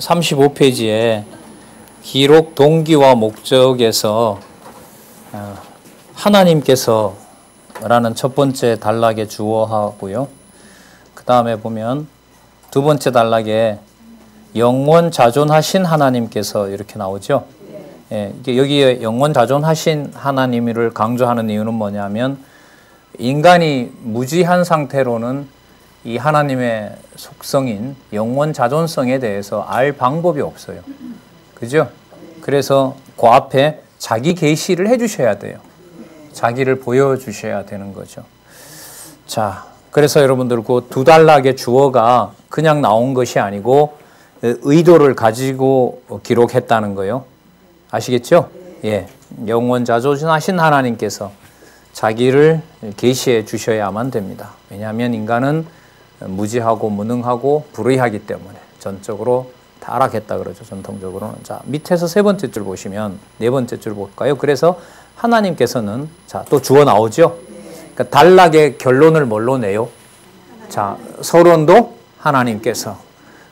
35페이지에 기록 동기와 목적에서 하나님께서 라는 첫 번째 단락에 주어하고요. 그 다음에 보면 두 번째 단락에 영원 자존하신 하나님께서 이렇게 나오죠. 예, 여기에 영원 자존하신 하나님을 강조하는 이유는 뭐냐면 인간이 무지한 상태로는 이 하나님의 속성인 영원 자존성에 대해서 알 방법이 없어요. 그죠? 그래서 그 앞에 자기 계시를 해주셔야 돼요. 자기를 보여주셔야 되는 거죠. 자, 그래서 여러분들 그 두 단락의 주어가 그냥 나온 것이 아니고 의도를 가지고 기록했다는 거예요. 아시겠죠? 예, 영원 자존하신 하나님께서 자기를 계시해 주셔야만 됩니다. 왜냐하면 인간은 무지하고 무능하고 불의하기 때문에 전적으로 타락했다 그러죠. 전통적으로는. 자, 밑에서 세 번째 줄 보시면 네 번째 줄 볼까요? 그래서 하나님께서는 자, 또 주어 나오죠. 그러니까 단락의 결론을 뭘로 내요? 자, 서론도 하나님께서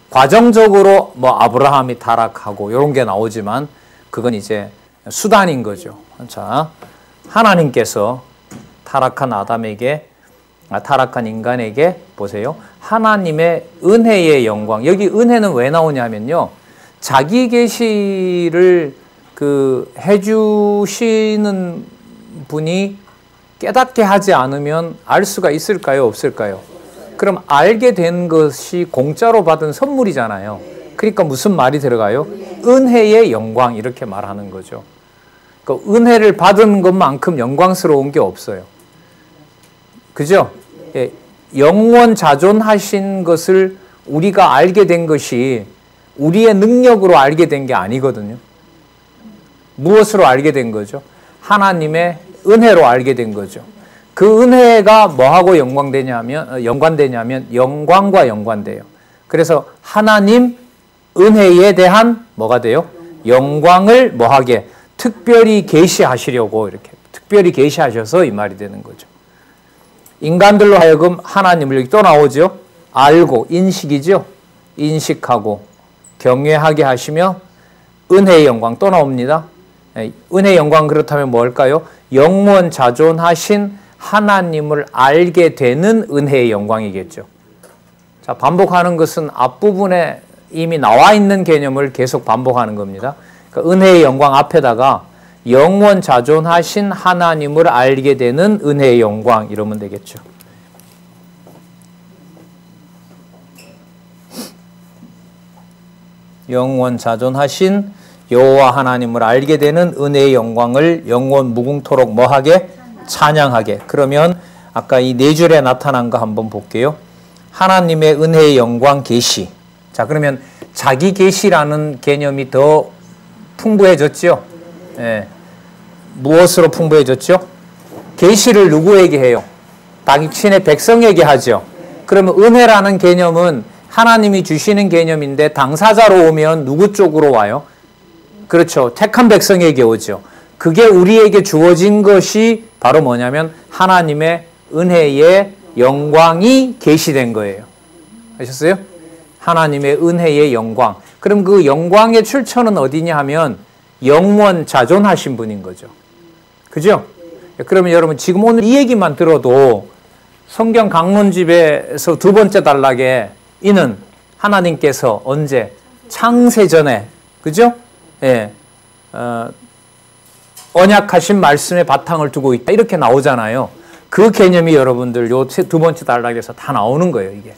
과정적으로 뭐 아브라함이 타락하고 이런 게 나오지만 그건 이제 수단인 거죠. 자, 하나님께서 타락한 인간에게 보세요. 하나님의 은혜의 영광. 여기 은혜는 왜 나오냐면요. 자기 계시를 해주시는 분이 깨닫게 하지 않으면 알 수가 있을까요? 없을까요? 그럼 알게 된 것이 공짜로 받은 선물이잖아요. 그러니까 무슨 말이 들어가요? 은혜의 영광 이렇게 말하는 거죠. 그러니까 은혜를 받은 것만큼 영광스러운 게 없어요. 그죠? 예, 영원 자존하신 것을 우리가 알게 된 것이 우리의 능력으로 알게 된 게 아니거든요. 무엇으로 알게 된 거죠? 하나님의 은혜로 알게 된 거죠. 그 은혜가 뭐하고 연관되냐면 영광과 연관돼요. 그래서 하나님 은혜에 대한 뭐가 돼요? 영광을 뭐하게? 특별히 계시하시려고 이렇게 특별히 계시하셔서 이 말이 되는 거죠. 인간들로 하여금 하나님을 여기 또 나오죠. 알고 인식이죠. 인식하고 경외하게 하시며 은혜의 영광 또 나옵니다. 은혜의 영광 그렇다면 뭘까요? 영원 자존하신 하나님을 알게 되는 은혜의 영광이겠죠. 자, 반복하는 것은 앞부분에 이미 나와 있는 개념을 계속 반복하는 겁니다. 그러니까 은혜의 영광 앞에다가 영원 자존하신 하나님을 알게 되는 은혜의 영광 이러면 되겠죠. 영원 자존하신 여호와 하나님을 알게 되는 은혜의 영광을 영원 무궁토록 뭐하게? 찬양하게. 그러면 아까 이 네 줄에 나타난 거 한번 볼게요. 하나님의 은혜의 영광 계시. 자, 그러면 자기 계시라는 개념이 더 풍부해졌죠. 예. 무엇으로 풍부해졌죠? 계시를 누구에게 해요? 당신의 백성에게 하죠. 그러면 은혜라는 개념은 하나님이 주시는 개념인데 당사자로 오면 누구 쪽으로 와요? 그렇죠. 택한 백성에게 오죠. 그게 우리에게 주어진 것이 바로 뭐냐면 하나님의 은혜의 영광이 계시된 거예요. 아셨어요? 하나님의 은혜의 영광. 그럼 그 영광의 출처는 어디냐 하면 영원 자존하신 분인 거죠. 그죠? 그러면 여러분 지금 오늘 이 얘기만 들어도 성경 강론집에서 두 번째 단락에 이는 하나님께서 언제? 창세전에. 그죠? 예. 언약하신 말씀의 바탕을 두고 있다. 이렇게 나오잖아요. 그 개념이 여러분들 요 두 번째 단락에서 다 나오는 거예요, 이게.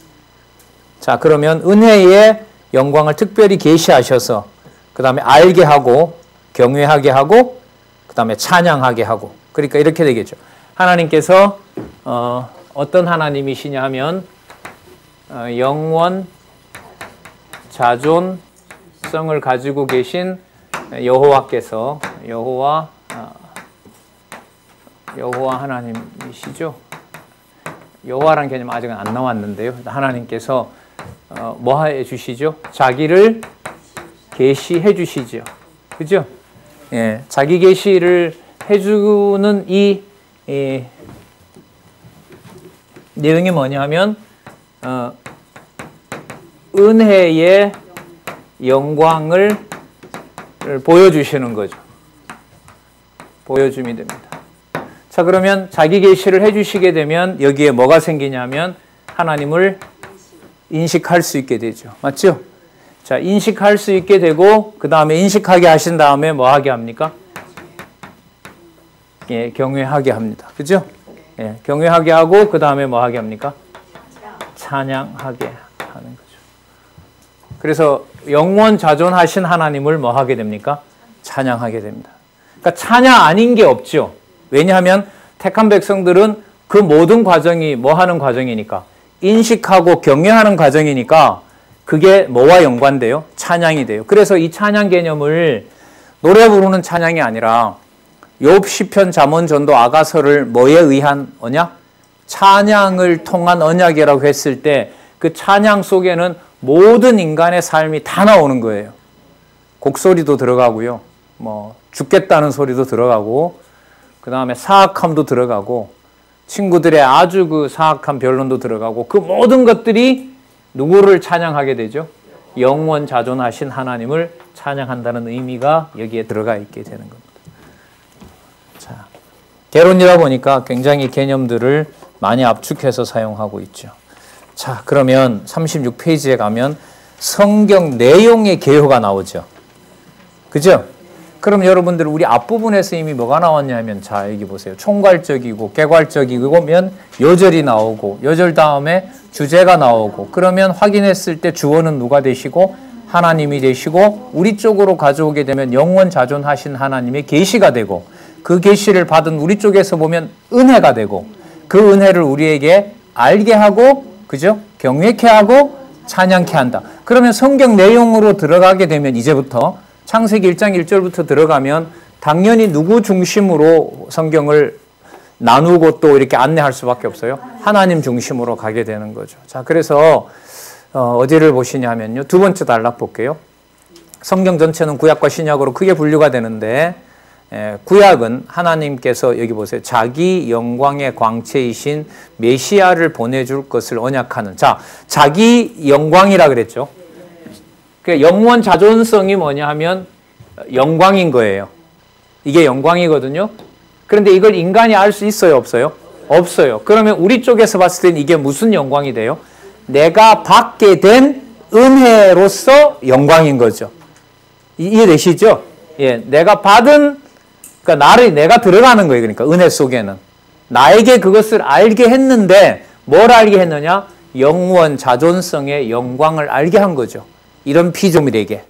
자, 그러면 은혜의 영광을 특별히 계시하셔서 그 다음에 알게 하고 경외하게 하고 그 다음에 찬양하게 하고 그러니까 이렇게 되겠죠. 하나님께서 어떤 하나님이시냐 하면 영원 자존성을 가지고 계신 여호와께서 여호와 하나님이시죠. 여호와라는 개념 아직은 안 나왔는데요. 하나님께서 뭐 해 주시죠? 자기를 계시해 주시죠. 그죠? 예, 자기 계시를 해주는 이 내용이 뭐냐면 은혜의 영광을 보여주시는 거죠. 보여줌이 됩니다. 자, 그러면 자기 계시를 해주시게 되면 여기에 뭐가 생기냐면 하나님을 인식할 수 있게 되죠. 맞죠? 자, 인식할 수 있게 되고 그 다음에 인식하게 하신 다음에 뭐 하게 합니까? 예, 경외하게 합니다. 그죠? 예, 경외하게 하고 그 다음에 뭐 하게 합니까? 찬양하게 하는 거죠. 그래서 영원 자존하신 하나님을 뭐 하게 됩니까? 찬양하게 됩니다. 그러니까 찬양 아닌 게 없죠. 왜냐하면 택한 백성들은 그 모든 과정이 뭐 하는 과정이니까 인식하고 경외하는 과정이니까 그게 뭐와 연관돼요? 찬양이 돼요. 그래서 이 찬양 개념을 노래 부르는 찬양이 아니라 욥, 시편, 잠언, 전도, 아가서를 뭐에 의한 언약? 찬양을 통한 언약이라고 했을 때 그 찬양 속에는 모든 인간의 삶이 다 나오는 거예요. 곡소리도 들어가고요. 뭐 죽겠다는 소리도 들어가고 그 다음에 사악함도 들어가고 친구들의 아주 그 사악한 변론도 들어가고 그 모든 것들이 누구를 찬양하게 되죠? 영원 자존하신 하나님을 찬양한다는 의미가 여기에 들어가 있게 되는 겁니다. 자, 개론이다 보니까 굉장히 개념들을 많이 압축해서 사용하고 있죠. 자, 그러면 36페이지에 가면 성경 내용의 개요가 나오죠. 그죠? 그럼 여러분들 우리 앞부분에서 이미 뭐가 나왔냐 하면 자, 여기 보세요. 총괄적이고 개괄적이고면 요절이 나오고 요절 다음에 주제가 나오고 그러면 확인했을 때 주어는 누가 되시고 하나님이 되시고 우리 쪽으로 가져오게 되면 영원 자존하신 하나님의 계시가 되고 그 계시를 받은 우리 쪽에서 보면 은혜가 되고 그 은혜를 우리에게 알게 하고 그죠? 경외케 하고 찬양케 한다. 그러면 성경 내용으로 들어가게 되면 이제부터 창세기 1장 1절부터 들어가면 당연히 누구 중심으로 성경을 나누고 또 이렇게 안내할 수밖에 없어요. 하나님 중심으로 가게 되는 거죠. 자, 그래서 어디를 보시냐면요. 두 번째 단락 볼게요. 성경 전체는 구약과 신약으로 크게 분류가 되는데 구약은 하나님께서 여기 보세요. 자기 영광의 광채이신 메시아를 보내줄 것을 언약하는. 자, 자기 영광이라 그랬죠. 영원 자존성이 뭐냐 하면 영광인 거예요. 이게 영광이거든요. 그런데 이걸 인간이 알 수 있어요? 없어요? 없어요. 그러면 우리 쪽에서 봤을 땐 이게 무슨 영광이 돼요? 내가 받게 된 은혜로서 영광인 거죠. 이해되시죠? 예, 내가 받은 그러니까 내가 들어가는 거예요. 그러니까 은혜 속에는 나에게 그것을 알게 했는데 뭘 알게 했느냐? 영원 자존성의 영광을 알게 한 거죠. 이런 피조물에게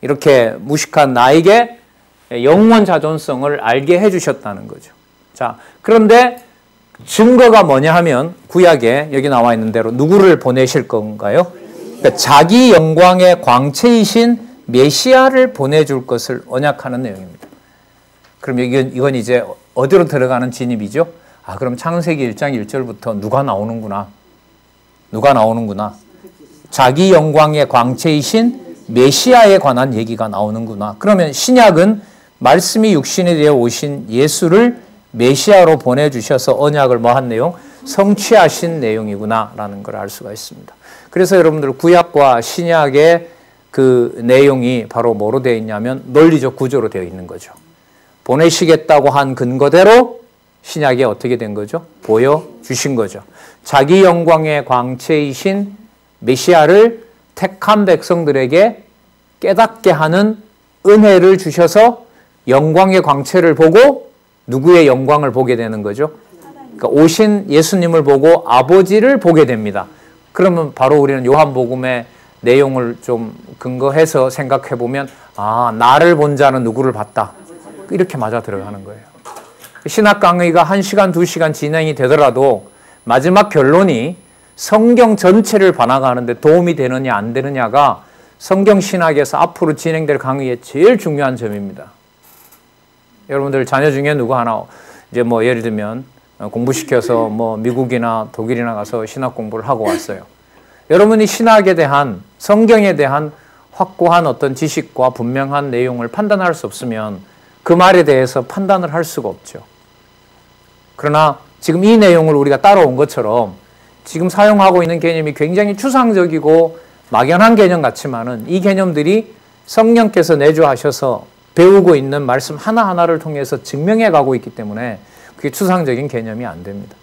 이렇게 무식한 나에게 영원 자존성을 알게 해주셨다는 거죠. 자, 그런데 증거가 뭐냐 하면 구약에 여기 나와 있는 대로 누구를 보내실 건가요? 그러니까 자기 영광의 광채이신 메시아를 보내줄 것을 언약하는 내용입니다. 그럼 이건 이제 어디로 들어가는 진입이죠? 아, 그럼 창세기 1장 1절부터 누가 나오는구나. 누가 나오는구나. 자기 영광의 광채이신 메시아에 관한 얘기가 나오는구나. 그러면 신약은 말씀이 육신이 되어 오신 예수를 메시아로 보내주셔서 언약을 뭐 한 내용? 성취하신 내용이구나 라는 걸 알 수가 있습니다. 그래서 여러분들 구약과 신약의 그 내용이 바로 뭐로 되어 있냐면 논리적 구조로 되어 있는 거죠. 보내시겠다고 한 근거대로 신약에 어떻게 된 거죠? 보여주신 거죠. 자기 영광의 광채이신 메시아를 택한 백성들에게 깨닫게 하는 은혜를 주셔서 영광의 광채를 보고 누구의 영광을 보게 되는 거죠? 그러니까 오신 예수님을 보고 아버지를 보게 됩니다. 그러면 바로 우리는 요한복음의 내용을 좀 근거해서 생각해 보면 아, 나를 본 자는 누구를 봤다. 이렇게 맞아 들어가는 거예요. 신학 강의가 1시간, 2시간 진행이 되더라도 마지막 결론이 성경 전체를 반화하는데 도움이 되느냐 안 되느냐가 성경 신학에서 앞으로 진행될 강의의 제일 중요한 점입니다. 여러분들 자녀 중에 누구 하나 이제 뭐 예를 들면 공부시켜서 뭐 미국이나 독일이나 가서 신학 공부를 하고 왔어요. 여러분이 신학에 대한 성경에 대한 확고한 어떤 지식과 분명한 내용을 판단할 수 없으면 그 말에 대해서 판단을 할 수가 없죠. 그러나 지금 이 내용을 우리가 따라온 것처럼 지금 사용하고 있는 개념이 굉장히 추상적이고 막연한 개념 같지만은 이 개념들이 성령께서 내주하셔서 배우고 있는 말씀 하나하나를 통해서 증명해 가고 있기 때문에 그게 추상적인 개념이 안 됩니다.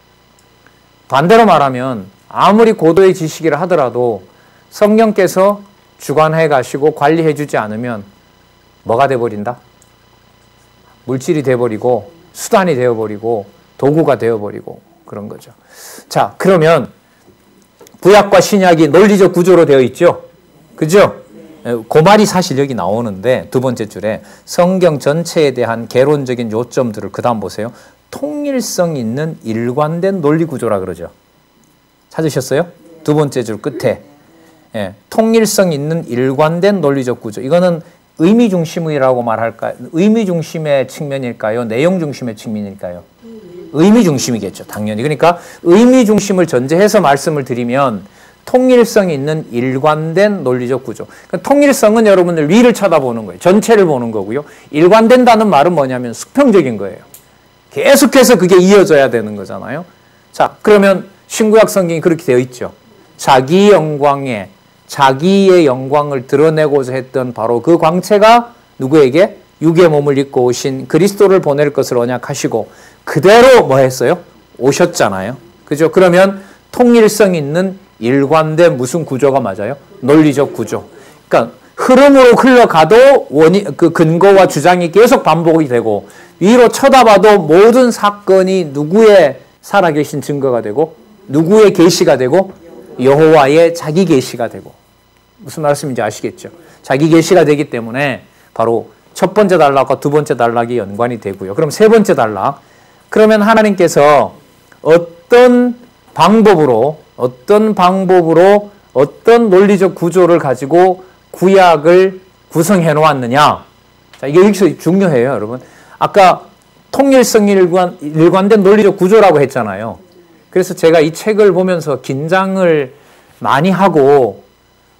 반대로 말하면 아무리 고도의 지식이라 하더라도 성령께서 주관해 가시고 관리해 주지 않으면 뭐가 돼버린다? 물질이 돼버리고 수단이 되어버리고 도구가 되어버리고 그런 거죠. 자, 그러면 구약과 신약이 논리적 구조로 되어 있죠? 그죠? 그 말이 사실 여기 나오는데 두 번째 줄에 성경 전체에 대한 개론적인 요점들을 그 다음 보세요. 통일성 있는 일관된 논리 구조라 그러죠. 찾으셨어요? 두 번째 줄 끝에 통일성 있는 일관된 논리적 구조. 이거는 의미 중심이라고 말할까요? 의미 중심의 측면일까요? 내용 중심의 측면일까요? 의미 중심이겠죠, 당연히. 그러니까 의미 중심을 전제해서 말씀을 드리면 통일성이 있는 일관된 논리적 구조. 그러니까 통일성은 여러분들 위를 쳐다보는 거예요. 전체를 보는 거고요. 일관된다는 말은 뭐냐면 수평적인 거예요. 계속해서 그게 이어져야 되는 거잖아요. 자, 그러면 신구약 성경이 그렇게 되어 있죠. 자기의 영광을 드러내고자 했던 바로 그 광채가 누구에게? 육의 몸을 입고 오신 그리스도를 보낼 것을 언약하시고 그대로 뭐 했어요? 오셨잖아요. 그죠? 그러면 통일성 있는 일관된 무슨 구조가 맞아요? 논리적 구조. 그러니까 흐름으로 흘러가도 그 근거와 주장이 계속 반복이 되고 위로 쳐다봐도 모든 사건이 누구의 살아계신 증거가 되고 누구의 계시가 되고 여호와의 자기 계시가 되고 무슨 말씀인지 아시겠죠? 자기 계시가 되기 때문에 바로 첫 번째 단락과 두 번째 단락이 연관이 되고요. 그럼 세 번째 단락. 그러면 하나님께서 어떤 방법으로 어떤 논리적 구조를 가지고 구약을 구성해 놓았느냐. 자, 이게 여기서 중요해요, 여러분. 아까 통일성 일관된 논리적 구조라고 했잖아요. 그래서 제가 이 책을 보면서 긴장을 많이 하고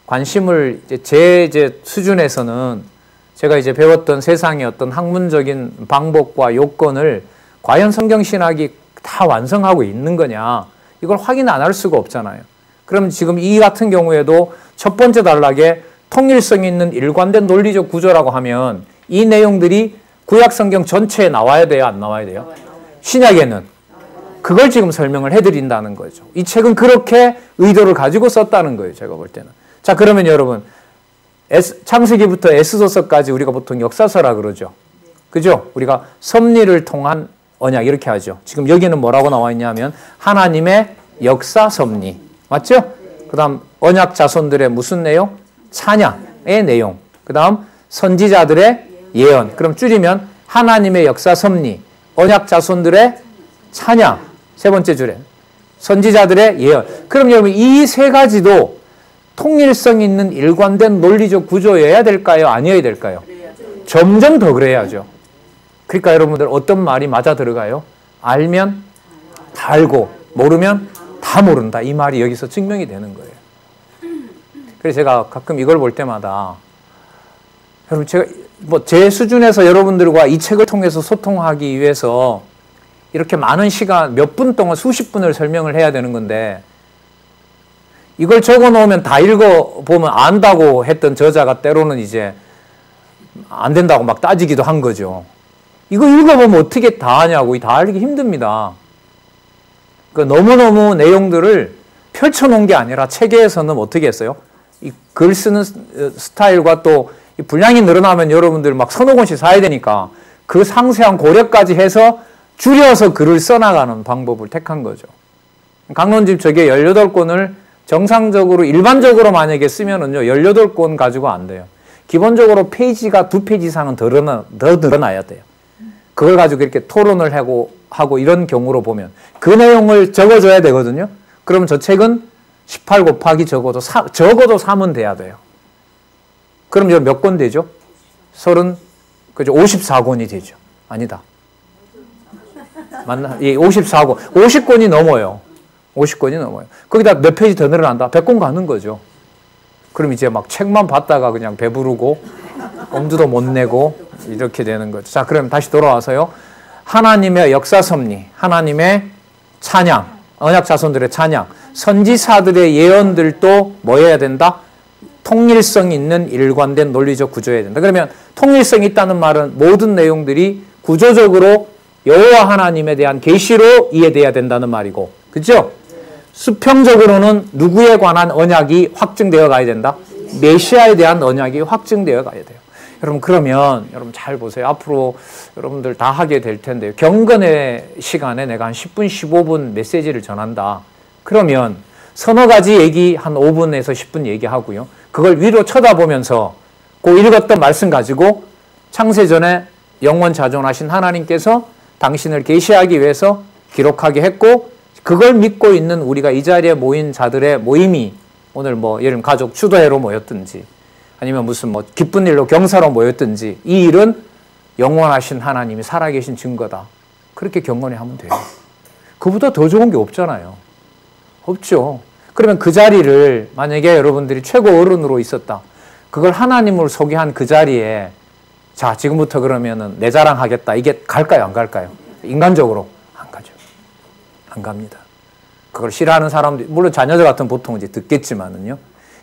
관심을 제 수준에서는 제가 이제 배웠던 세상의 어떤 학문적인 방법과 요건을 과연 성경신학이 다 완성하고 있는 거냐 이걸 확인 안 할 수가 없잖아요. 그럼 지금 이 같은 경우에도 첫 번째 단락에 통일성 있는 일관된 논리적 구조라고 하면 이 내용들이 구약 성경 전체에 나와야 돼요? 안 나와야 돼요? 신약에는 그걸 지금 설명을 해드린다는 거죠. 이 책은 그렇게 의도를 가지고 썼다는 거예요. 제가 볼 때는. 자, 그러면 여러분 창세기부터 에스더서까지 우리가 보통 역사서라 그러죠. 그죠? 우리가 섭리를 통한 언약 이렇게 하죠. 지금 여기는 뭐라고 나와 있냐면 하나님의 역사 섭리. 맞죠? 그 다음 언약 자손들의 무슨 내용? 찬양의 내용. 그 다음 선지자들의 예언. 그럼 줄이면 하나님의 역사 섭리, 언약 자손들의 찬양. 세 번째 줄에 선지자들의 예언. 그럼 여러분 이 세 가지도 통일성 있는 일관된 논리적 구조여야 될까요? 아니어야 될까요? 점점 더 그래야죠. 그러니까 여러분들 어떤 말이 맞아 들어가요? 알면 다 알고 모르면 다 모른다. 이 말이 여기서 증명이 되는 거예요. 그래서 제가 가끔 이걸 볼 때마다 여러분 제가 뭐 제 수준에서 여러분들과 이 책을 통해서 소통하기 위해서 이렇게 많은 시간 몇 분 동안 수십 분을 설명을 해야 되는 건데 이걸 적어 놓으면 다 읽어보면 안다고 했던 저자가 때로는 이제 안 된다고 막 따지기도 한 거죠. 이거 읽어보면 어떻게 다 아냐고. 다 알기 힘듭니다. 그러니까 너무너무 내용들을 펼쳐놓은 게 아니라 체계에서는 어떻게 했어요? 이 글 쓰는 스타일과 또 분량이 늘어나면 여러분들 막 서너 권씩 사야 되니까 그 상세한 고려까지 해서 줄여서 글을 써나가는 방법을 택한 거죠. 강론집 저게 18권을 정상적으로 일반적으로 만약에 쓰면은요 18권 가지고 안 돼요. 기본적으로 페이지가 2페이지 이상은 더 늘어나야 돼요. 그걸 가지고 이렇게 토론을 하고 이런 경우로 보면 그 내용을 적어줘야 되거든요. 그러면 저 책은 18 곱하기 적어도 3은 돼야 돼요. 그럼 이거 몇 권 되죠? 54권이 되죠. 아니다. 맞나? 예, 54권. 50권이 넘어요. 50권이 넘어요. 거기다 몇 페이지 더 늘어난다? 100권 가는 거죠. 그럼 이제 막 책만 봤다가 그냥 배부르고 엄두도 못 내고 이렇게 되는 거죠. 자, 그럼 다시 돌아와서요. 하나님의 역사 섭리, 하나님의 찬양, 언약 자손들의 찬양, 선지사들의 예언들도 뭐 해야 된다? 통일성 있는 일관된 논리적 구조여야 된다. 그러면 통일성이 있다는 말은 모든 내용들이 구조적으로 여호와 하나님에 대한 계시로 이해돼야 된다는 말이고, 그렇죠? 수평적으로는 누구에 관한 언약이 확증되어 가야 된다? 메시아에 대한 언약이 확증되어 가야 돼요. 여러분, 그러면 여러분 잘 보세요. 앞으로 여러분들 다 하게 될 텐데요. 경건의 시간에 내가 한 10분, 15분 메시지를 전한다. 그러면 서너 가지 얘기 한 5분에서 10분 얘기하고요. 그걸 위로 쳐다보면서 그 읽었던 말씀 가지고 창세전에 영원 자존하신 하나님께서 당신을 계시하기 위해서 기록하게 했고, 그걸 믿고 있는 우리가 이 자리에 모인 자들의 모임이 오늘 뭐 예를 들면 가족 추도회로 모였든지 아니면 무슨 뭐 기쁜 일로 경사로 모였든지 이 일은 영원하신 하나님이 살아계신 증거다. 그렇게 경건히 하면 돼요. 그보다 더 좋은 게 없잖아요. 없죠. 그러면 그 자리를 만약에 여러분들이 최고 어른으로 있었다. 그걸 하나님을 소개한 그 자리에 자, 지금부터 그러면은 내 자랑하겠다. 이게 갈까요? 안 갈까요? 인간적으로 안 가죠. 안 갑니다. 그걸 싫어하는 사람들, 물론 자녀들 같은 보통 이제 듣겠지만은요.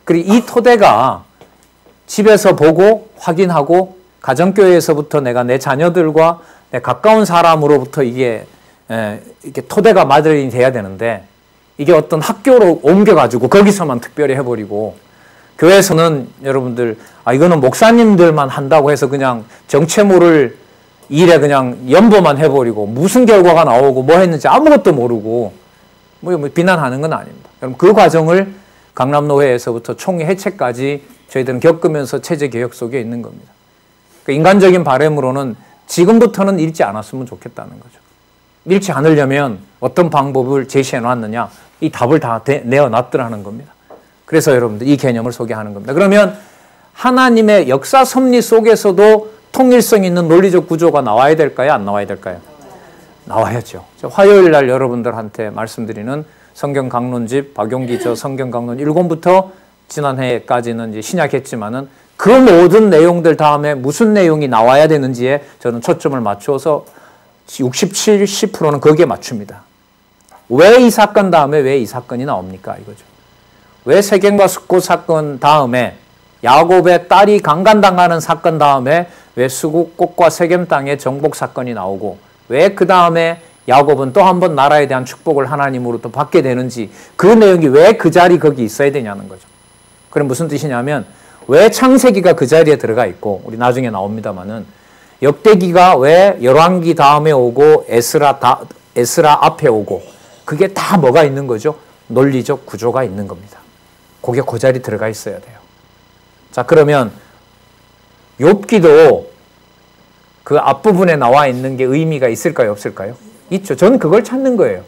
그리고 이 토대가 집에서 보고 확인하고 가정교회에서부터 내가 내 자녀들과 내 가까운 사람으로부터 이게 토대가 마련이 돼야 되는데, 이게 어떤 학교로 옮겨가지고 거기서만 특별히 해버리고, 교회에서는 여러분들 이거는 목사님들만 한다고 해서 그냥 정체 모를 일에 그냥 연보만 해버리고 무슨 결과가 나오고 뭐 했는지 아무것도 모르고 뭐 비난하는 건 아닙니다. 여러분, 그 과정을 강남노회에서부터 총회 해체까지 저희들은 겪으면서 체제개혁 속에 있는 겁니다. 그러니까 인간적인 바람으로는 지금부터는 잃지 않았으면 좋겠다는 거죠. 잃지 않으려면 어떤 방법을 제시해 놨느냐, 이 답을 다 내어놨더라는 겁니다. 그래서 여러분들 이 개념을 소개하는 겁니다. 그러면 하나님의 역사 섭리 속에서도 통일성 있는 논리적 구조가 나와야 될까요? 안 나와야 될까요? 나와야죠. 화요일 날 여러분들한테 말씀드리는 성경 강론집 박용기 성경 강론 1권부터 지난해까지는 이제 신약했지만은 그 모든 내용들 다음에 무슨 내용이 나와야 되는지에 저는 초점을 맞추어서 67, 10%는 거기에 맞춥니다. 왜 이 사건 다음에 왜 이 사건이 나옵니까? 이거죠. 왜 세겜과 숫곳 사건 다음에 야곱의 딸이 강간당하는 사건 다음에 왜 수국꽃과 세겜 땅의 정복 사건이 나오고, 왜 그 다음에 야곱은 또 한 번 나라에 대한 축복을 하나님으로부터 받게 되는지, 그 내용이 왜 그 자리 거기 있어야 되냐는 거죠. 그럼 무슨 뜻이냐면, 왜 창세기가 그 자리에 들어가 있고, 우리 나중에 나옵니다만은 역대기가 왜 열왕기 다음에 오고 에스라 앞에 오고, 그게 다 뭐가 있는 거죠? 논리적 구조가 있는 겁니다. 그게 그 자리 들어가 있어야 돼요. 자, 그러면 욥기도 그 앞부분에 나와 있는 게 의미가 있을까요? 없을까요? 있죠. 저는 그걸 찾는 거예요.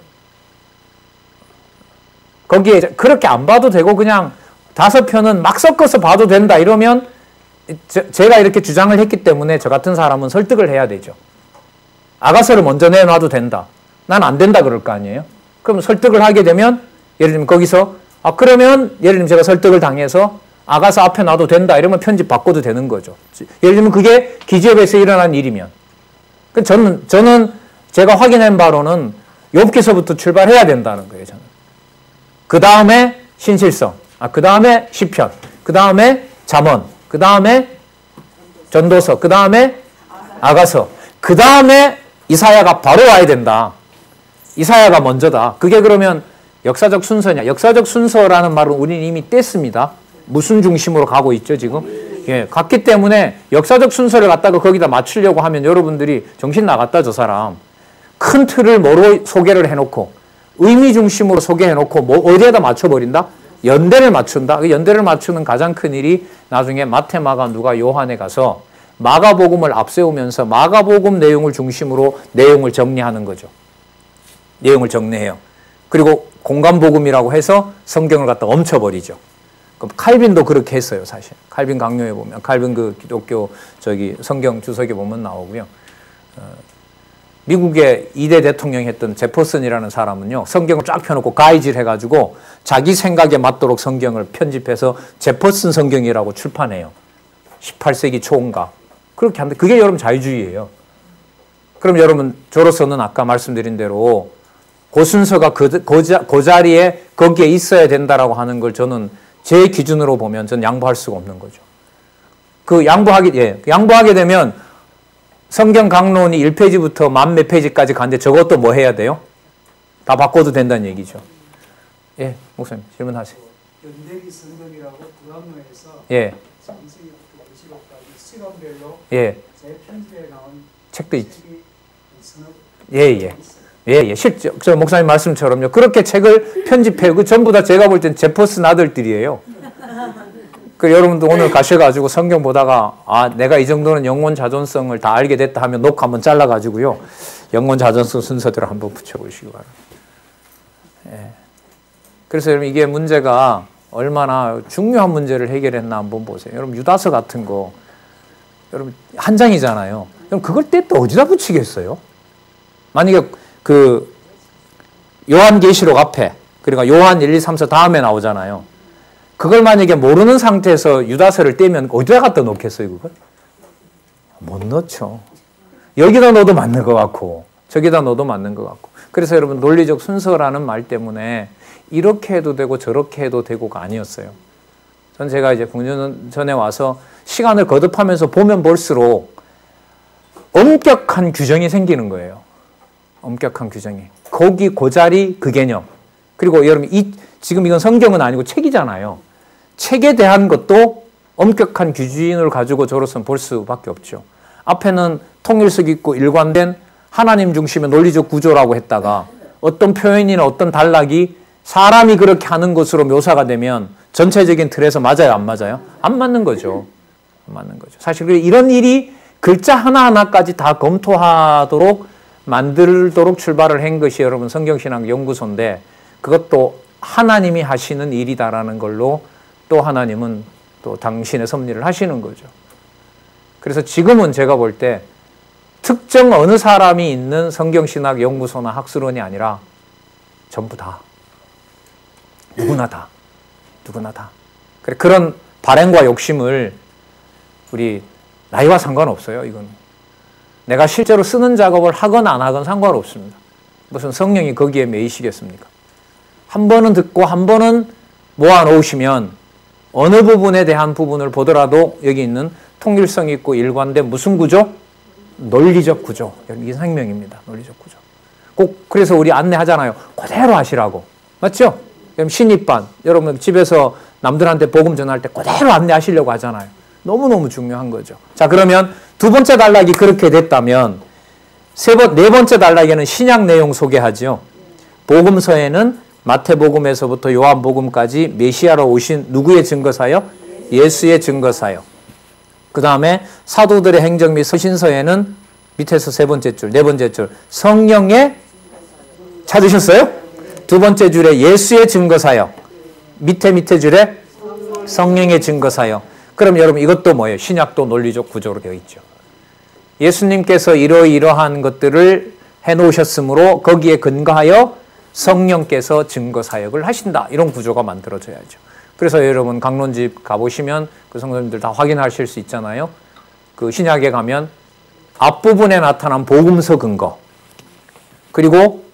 거기에 그렇게 안 봐도 되고 그냥 5편은 막 섞어서 봐도 된다 이러면, 제가 이렇게 주장을 했기 때문에 저 같은 사람은 설득을 해야 되죠. 아가서를 먼저 내놔도 된다. 난 안 된다 그럴 거 아니에요? 그럼 설득을 하게 되면, 예를 들면 거기서 그러면 예를 들면 제가 설득을 당해서 아가서 앞에 놔도 된다 이러면 편집 바꿔도 되는 거죠. 예를 들면 그게 기지업에서 일어난 일이면. 저는 제가 확인한 바로는 욥기서부터 출발해야 된다는 거예요. 저는. 그 다음에 신실성, 그 다음에 시편, 그 다음에 잠언, 그 다음에 전도서, 그 다음에 아가서, 그 다음에 이사야가 바로 와야 된다. 이사야가 먼저다. 그게 그러면 역사적 순서냐? 역사적 순서라는 말은 우리는 이미 뗐습니다. 무슨 중심으로 가고 있죠, 지금? 예, 갔기 때문에 역사적 순서를 갖다가 거기다 맞추려고 하면 여러분들이 정신 나갔다, 저 사람. 큰 틀을 뭐로 소개를 해놓고, 의미 중심으로 소개해놓고, 뭐, 어디에다 맞춰버린다? 연대를 맞춘다? 그 연대를 맞추는 가장 큰 일이 나중에 마태, 마가, 누가, 요한에 가서 마가복음을 앞세우면서 마가복음 내용을 중심으로 내용을 정리하는 거죠. 내용을 정리해요. 그리고 공간복음이라고 해서 성경을 갖다 멈춰버리죠. 그럼 칼빈도 그렇게 했어요, 사실. 칼빈 강요에 보면, 칼빈 그 기독교 성경 주석에 보면 나오고요. 미국의 2대 대통령이 했던 제퍼슨이라는 사람은요, 성경을 쫙 펴놓고 가이질 해가지고 자기 생각에 맞도록 성경을 편집해서 제퍼슨 성경이라고 출판해요. 18세기 초인가. 그렇게 하는데 그게 여러분 자유주의예요. 그럼 여러분 저로서는 아까 말씀드린 대로 그 순서가 그 자리에 거기에 있어야 된다라고 하는 걸 저는 제 기준으로 보면 전 양보할 수가 없는 거죠. 양보하게 되면 성경 강론이 1페이지부터 만 몇 페이지까지 가는데 저것도 뭐 해야 돼요? 다 바꿔도 된다는 얘기죠. 예, 목사님 질문하세요. 연대기 성경이라고 구강로에서 예. 창세기부터 구시록까지 시간별로 재편집에 나온 책도 있지. 서너 예. 실제 저 목사님 말씀처럼요. 그렇게 책을 편집해요. 그 전부 다 제가 볼 땐 제퍼슨 아들들이에요. 그 여러분도 오늘 가셔가지고 성경 보다가 내가 이 정도는 영혼 자존성을 다 알게 됐다 하면 녹 한번 잘라가지고요. 영혼 자존성 순서대로 한번 붙여보시기 바랍니다. 예. 그래서 여러분 이게 문제가 얼마나 중요한 문제를 해결했나 한번 보세요. 여러분 유다서 같은 거 여러분 한 장이잖아요. 그럼 그걸 또 어디다 붙이겠어요? 만약에 그 요한계시록 앞에 그러니까 요한 1, 2, 3서 다음에 나오잖아요. 그걸 만약에 모르는 상태에서 유다서를 떼면 어디다 갖다 놓겠어요, 그걸? 못 넣죠. 여기다 넣어도 맞는 것 같고 저기다 넣어도 맞는 것 같고. 그래서 여러분 논리적 순서라는 말 때문에 이렇게 해도 되고 저렇게 해도 되고가 아니었어요. 전 제가 이제 9년 전에 와서 시간을 거듭하면서 보면 볼수록 엄격한 규정이 생기는 거예요. 엄격한 규정이. 거기 그 자리 그 개념. 그리고 여러분 지금 이건 성경은 아니고 책이잖아요. 책에 대한 것도 엄격한 규준을 가지고 저로서는 볼 수밖에 없죠. 앞에는 통일성 있고 일관된 하나님 중심의 논리적 구조라고 했다가 어떤 표현이나 어떤 단락이 사람이 그렇게 하는 것으로 묘사가 되면 전체적인 틀에서 맞아요, 안 맞아요? 안 맞는 거죠. 안 맞는 거죠. 사실 이런 일이 글자 하나하나까지 다 검토하도록 만들도록 출발을 한 것이 여러분 성경신학 연구소인데 그것도 하나님이 하시는 일이다라는 걸로 또 하나님은 또 당신의 섭리를 하시는 거죠. 그래서 지금은 제가 볼 때 특정 어느 사람이 있는 성경신학 연구소나 학술원이 아니라 전부 다 누구나 다 그런 발행과 욕심을 우리 나이와 상관없어요. 이건 내가 실제로 쓰는 작업을 하건 안 하건 상관없습니다. 무슨 성령이 거기에 매이시겠습니까? 한 번은 듣고 한 번은 모아놓으시면 어느 부분에 대한 부분을 보더라도 여기 있는 통일성 있고 일관된 무슨 구조? 논리적 구조. 이게 생명입니다. 논리적 구조. 꼭 그래서 우리 안내하잖아요. 그대로 하시라고. 맞죠? 신입반 여러분 집에서 남들한테 복음 전할 때 그대로 안내하시려고 하잖아요. 너무너무 중요한 거죠. 자, 그러면 두 번째 단락이 그렇게 됐다면 네 번째 단락에는 신약 내용 소개하죠. 복음서에는 마태복음에서부터 요한복음까지 메시아로 오신 누구의 증거사요? 예수의 증거사요. 그 다음에 사도들의 행적 및 서신서에는 밑에서 세 번째 줄, 네 번째 줄 성령의 찾으셨어요? 두 번째 줄에 예수의 증거사요. 밑에 줄에 성령의 증거사요. 그럼 여러분 이것도 뭐예요? 신약도 논리적 구조로 되어 있죠. 예수님께서 이러이러한 것들을 해놓으셨으므로 거기에 근거하여 성령께서 증거사역을 하신다. 이런 구조가 만들어져야죠. 그래서 여러분 강론집 가보시면 그 성도님들 다 확인하실 수 있잖아요. 그 신약에 가면 앞부분에 나타난 복음서 근거 그리고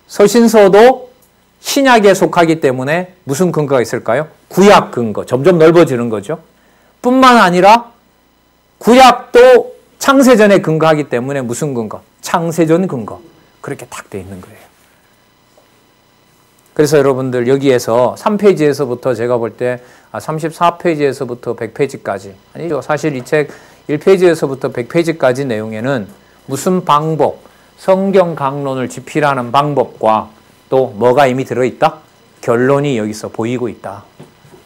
서신서도 신약에 속하기 때문에 무슨 근거가 있을까요? 구약 근거. 점점 넓어지는 거죠. 뿐만 아니라 구약도 창세전에 근거하기 때문에 무슨 근거? 창세전 근거. 그렇게 딱 돼 있는 거예요. 그래서 여러분들 여기에서 3페이지에서부터 제가 볼 때 34페이지에서부터 100페이지까지 아니죠. 사실 이 책 1페이지에서부터 100페이지까지 내용에는 무슨 방법, 성경 강론을 집필하는 방법과 또 뭐가 이미 들어있다? 결론이 여기서 보이고 있다.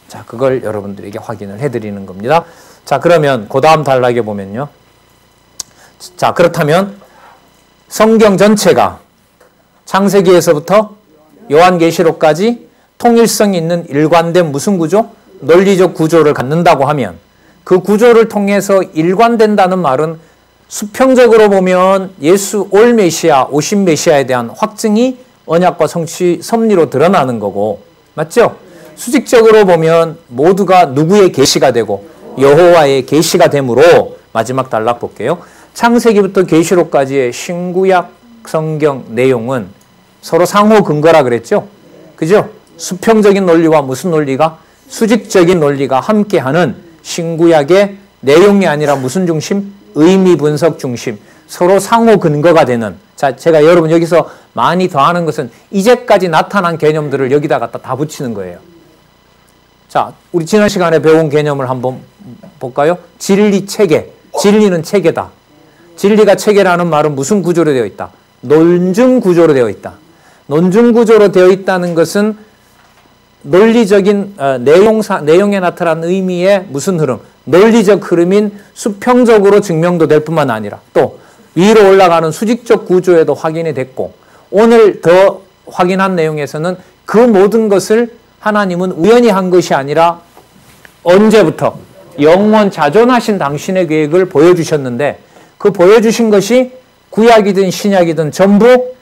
자, 그걸 여러분들에게 확인을 해드리는 겁니다. 자, 그러면 그 다음 단락에 보면요. 자, 그렇다면 성경 전체가 창세기에서부터 요한계시록까지 통일성 있는 일관된 무슨 구조? 논리적 구조를 갖는다고 하면 그 구조를 통해서 일관된다는 말은 수평적으로 보면 예수 올 메시아, 오신 메시아에 대한 확증이 언약과 섭리로 드러나는 거고 맞죠? 수직적으로 보면 모두가 누구의 계시가 되고 여호와의 계시가 되므로 마지막 단락 볼게요. 창세기부터 계시록까지의 신구약 성경 내용은 서로 상호 근거라 그랬죠? 그죠? 수평적인 논리와 무슨 논리가? 수직적인 논리가 함께하는 신구약의 내용이 아니라 무슨 중심? 의미 분석 중심. 서로 상호 근거가 되는. 자, 제가 여러분 여기서 많이 더하는 것은 이제까지 나타난 개념들을 여기다 갖다 다 붙이는 거예요. 자, 우리 지난 시간에 배운 개념을 한번 볼까요? 진리 체계. 진리는 체계다. 진리가 체계라는 말은 무슨 구조로 되어 있다? 논증 구조로 되어 있다. 논증 구조로 되어 있다는 것은 논리적인 내용에 나타난 의미의 무슨 흐름? 논리적 흐름인 수평적으로 증명도 될 뿐만 아니라 또 위로 올라가는 수직적 구조에도 확인이 됐고, 오늘 더 확인한 내용에서는 그 모든 것을 하나님은 우연히 한 것이 아니라 언제부터? 영원 자존하신 당신의 계획을 보여주셨는데, 그 보여주신 것이 구약이든 신약이든 전부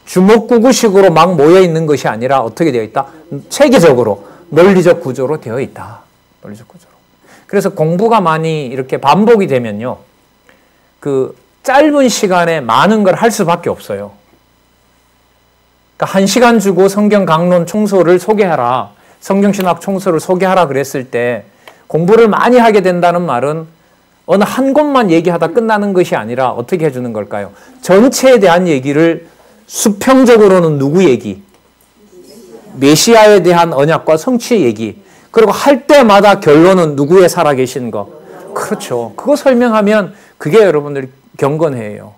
주먹구구식으로 막 모여있는 것이 아니라 어떻게 되어 있다? 체계적으로, 논리적 구조로 되어 있다. 논리적 구조로. 그래서 공부가 많이 이렇게 반복이 되면요, 그 짧은 시간에 많은 걸 할 수밖에 없어요. 그러니까 1시간 주고 성경 강론 총소를 소개하라, 성경신학 총소를 소개하라 그랬을 때 공부를 많이 하게 된다는 말은 어느 한 곳만 얘기하다 끝나는 것이 아니라 어떻게 해주는 걸까요? 전체에 대한 얘기를 수평적으로는 누구 얘기? 메시아에 대한 언약과 성취의 얘기. 그리고 할 때마다 결론은 누구에 살아계신 거. 그렇죠. 그거 설명하면 그게 여러분들이 경건해요.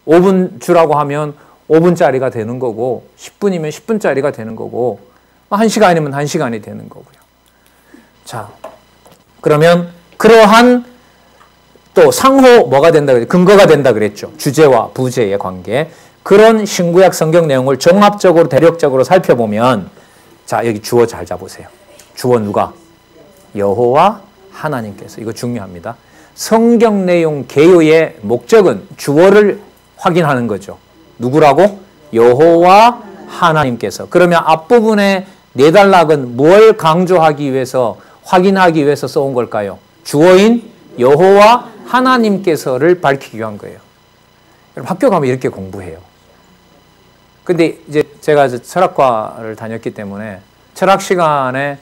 5분 주라고 하면 5분짜리가 되는 거고, 10분이면 10분짜리가 되는 거고, 1시간이면 1시간이 되는 거고요. 자, 그러면 그러한 또 상호 뭐가 된다 그랬죠? 근거가 된다 그랬죠. 주제와 부제의 관계. 그런 신구약 성경 내용을 종합적으로 대략적으로 살펴보면, 자, 여기 주어 잘 잡으세요. 주어 누가? 여호와 하나님께서. 이거 중요합니다. 성경 내용 개요의 목적은 주어를 확인하는 거죠. 누구라고? 여호와 하나님께서. 그러면 앞부분의 네 단락은 뭘 강조하기 위해서, 확인하기 위해서 써온 걸까요? 주어인 여호와 하나님께서를 밝히기 위한 거예요. 여러분 학교 가면 이렇게 공부해요. 근데 이제 제가 철학과를 다녔기 때문에 철학 시간에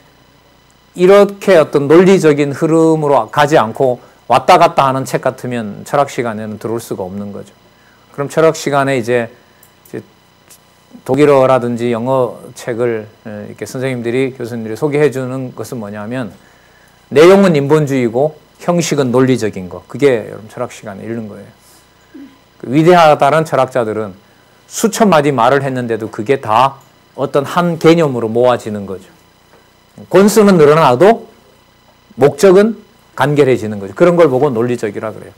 이렇게 어떤 논리적인 흐름으로 가지 않고 왔다 갔다 하는 책 같으면 철학 시간에는 들어올 수가 없는 거죠. 그럼 철학 시간에 이제 독일어라든지 영어 책을 이렇게 선생님들이, 교수님들이 소개해 주는 것은 뭐냐면 내용은 인본주의고 형식은 논리적인 거. 그게 여러분 철학 시간에 읽는 거예요. 위대하다는 철학자들은 수천 마디 말을 했는데도 그게 다 어떤 한 개념으로 모아지는 거죠. 권수는 늘어나도 목적은 간결해지는 거죠. 그런 걸 보고 논리적이라 그래요.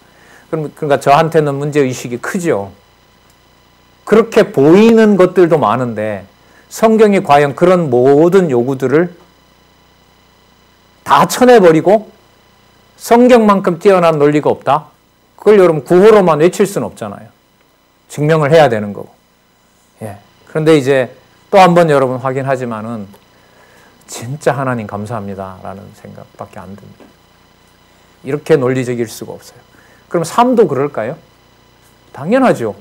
그러니까 저한테는 문제의식이 크죠. 그렇게 보이는 것들도 많은데 성경이 과연 그런 모든 요구들을 다 쳐내버리고 성경만큼 뛰어난 논리가 없다? 그걸 여러분 구호로만 외칠 수는 없잖아요. 증명을 해야 되는 거고. 예. 그런데 이제 또 한 번 여러분 확인하지만은 진짜 하나님 감사합니다 라는 생각밖에 안 듭니다. 이렇게 논리적일 수가 없어요. 그럼 삶도 그럴까요? 당연하죠.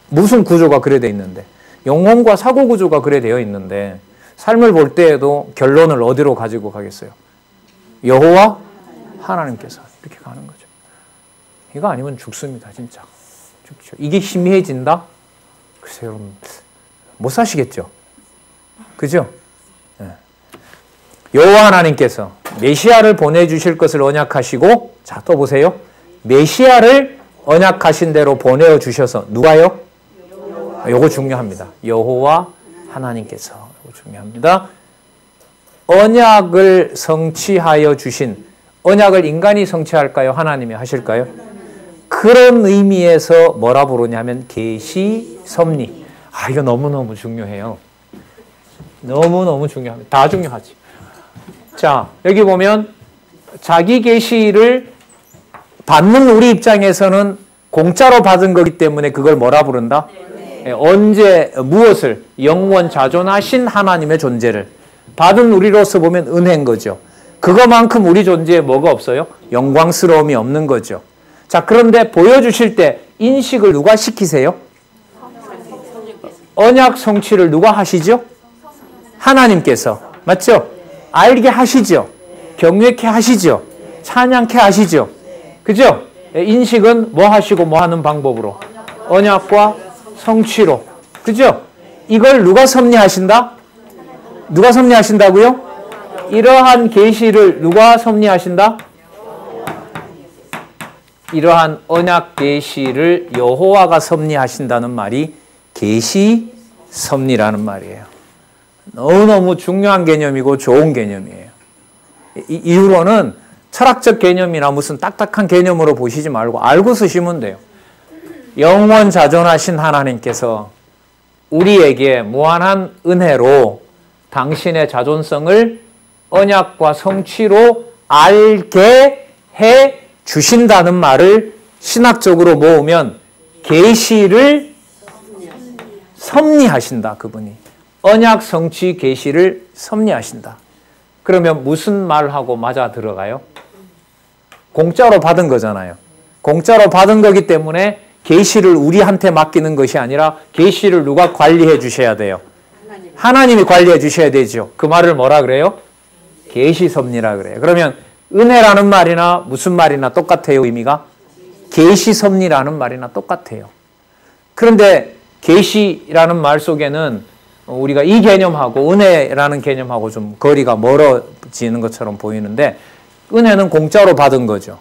무슨 구조가 그래 되어 있는데, 영혼과 사고 구조가 그래 되어 있는데 삶을 볼 때에도 결론을 어디로 가지고 가겠어요? 여호와 하나님께서. 이렇게 가는 거죠. 이거 아니면 죽습니다. 진짜 죽죠. 이게 희미해진다? 글쎄요, 여러분 못 사시겠죠. 그죠? 네. 여호와 하나님께서 메시아를 보내주실 것을 언약하시고, 자, 또 보세요. 메시아를 언약하신 대로 보내주셔서, 누가요? 요거 중요합니다. 여호와 하나님께서. 요거 중요합니다. 언약을 성취하여 주신, 언약을 인간이 성취할까요? 하나님이 하실까요? 그런 의미에서 뭐라 부르냐면 계시, 섭리. 아, 이거 너무너무 중요해요. 너무너무 중요합니다. 다 중요하지. 자, 여기 보면 자기 계시를 받는 우리 입장에서는 공짜로 받은 거기 때문에 그걸 뭐라 부른다? 언제, 무엇을? 영원 자존하신 하나님의 존재를 받은 우리로서 보면 은혜인 거죠. 그거만큼 우리 존재에 뭐가 없어요? 영광스러움이 없는 거죠. 자, 그런데 보여주실 때 인식을 누가 시키세요? 언약 성취를 누가 하시죠? 하나님께서. 맞죠? 알게 하시죠. 경외케 하시죠. 찬양케 하시죠. 그죠? 인식은 뭐 하시고 뭐 하는 방법으로? 언약과 성취로. 그죠? 이걸 누가 섭리하신다? 누가 섭리하신다고요? 이러한 계시를 누가 섭리하신다? 이러한 언약 계시를 여호와가 섭리하신다는 말이 계시 섭리라는 말이에요. 너무너무 중요한 개념이고 좋은 개념이에요. 이후로는 철학적 개념이나 무슨 딱딱한 개념으로 보시지 말고 알고 쓰시면 돼요. 영원 자존하신 하나님께서 우리에게 무한한 은혜로 당신의 자존성을 언약과 성취로 알게 해 주신다는 말을 신학적으로 모으면 계시를 섭리하신다. 그분이 언약 성취 계시를 섭리하신다. 그러면 무슨 말하고 맞아 들어가요? 공짜로 받은 거잖아요. 공짜로 받은 거기 때문에 계시를 우리한테 맡기는 것이 아니라 계시를 누가 관리해 주셔야 돼요? 하나님이 관리해 주셔야 되죠. 그 말을 뭐라 그래요? 계시 섭리라 그래요. 그러면 은혜라는 말이나 무슨 말이나 똑같아요, 의미가? 계시 섭리라는 말이나 똑같아요. 그런데 계시라는 말 속에는 우리가 이 개념하고 은혜라는 개념하고 좀 거리가 멀어지는 것처럼 보이는데, 은혜는 공짜로 받은 거죠.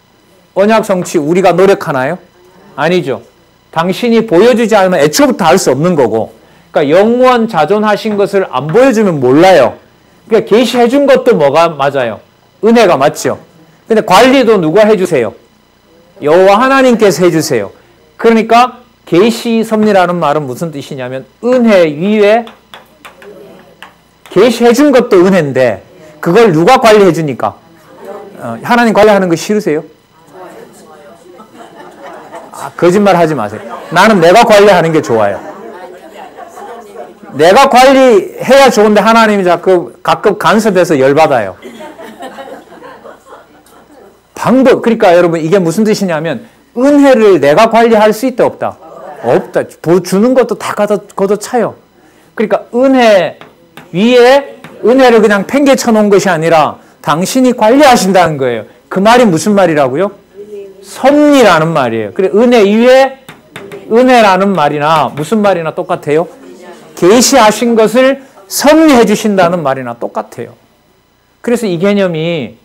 언약 성취 우리가 노력하나요? 아니죠. 당신이 보여주지 않으면 애초부터 할 수 없는 거고, 그러니까 영원 자존하신 것을 안 보여주면 몰라요. 그러니까 계시해 준 것도 뭐가 맞아요? 은혜가 맞죠. 근데 관리도 누가 해주세요? 여호와 하나님께서 해주세요. 그러니까 계시 섭리라는 말은 무슨 뜻이냐면 은혜 위에 계시해 준 것도 은혜인데 그걸 누가 관리해 주니까? 하나님 관리하는 거 싫으세요? 거짓말 하지 마세요. 나는 내가 관리하는 게 좋아요. 내가 관리해야 좋은데 하나님이 자꾸 가끔 간섭해서 열받아요. 방법, 그러니까 여러분 이게 무슨 뜻이냐면 은혜를 내가 관리할 수 있다 없다? 없다. 주는 것도 다 걷어차요. 그러니까 은혜 위에 은혜를 그냥 팽개쳐 놓은 것이 아니라 당신이 관리하신다는 거예요. 그 말이 무슨 말이라고요? 섭리라는 말이에요. 그래 은혜 위에 은혜라는 말이나 무슨 말이나 똑같아요? 계시하신 것을 섭리해 주신다는 말이나 똑같아요. 그래서 이 개념이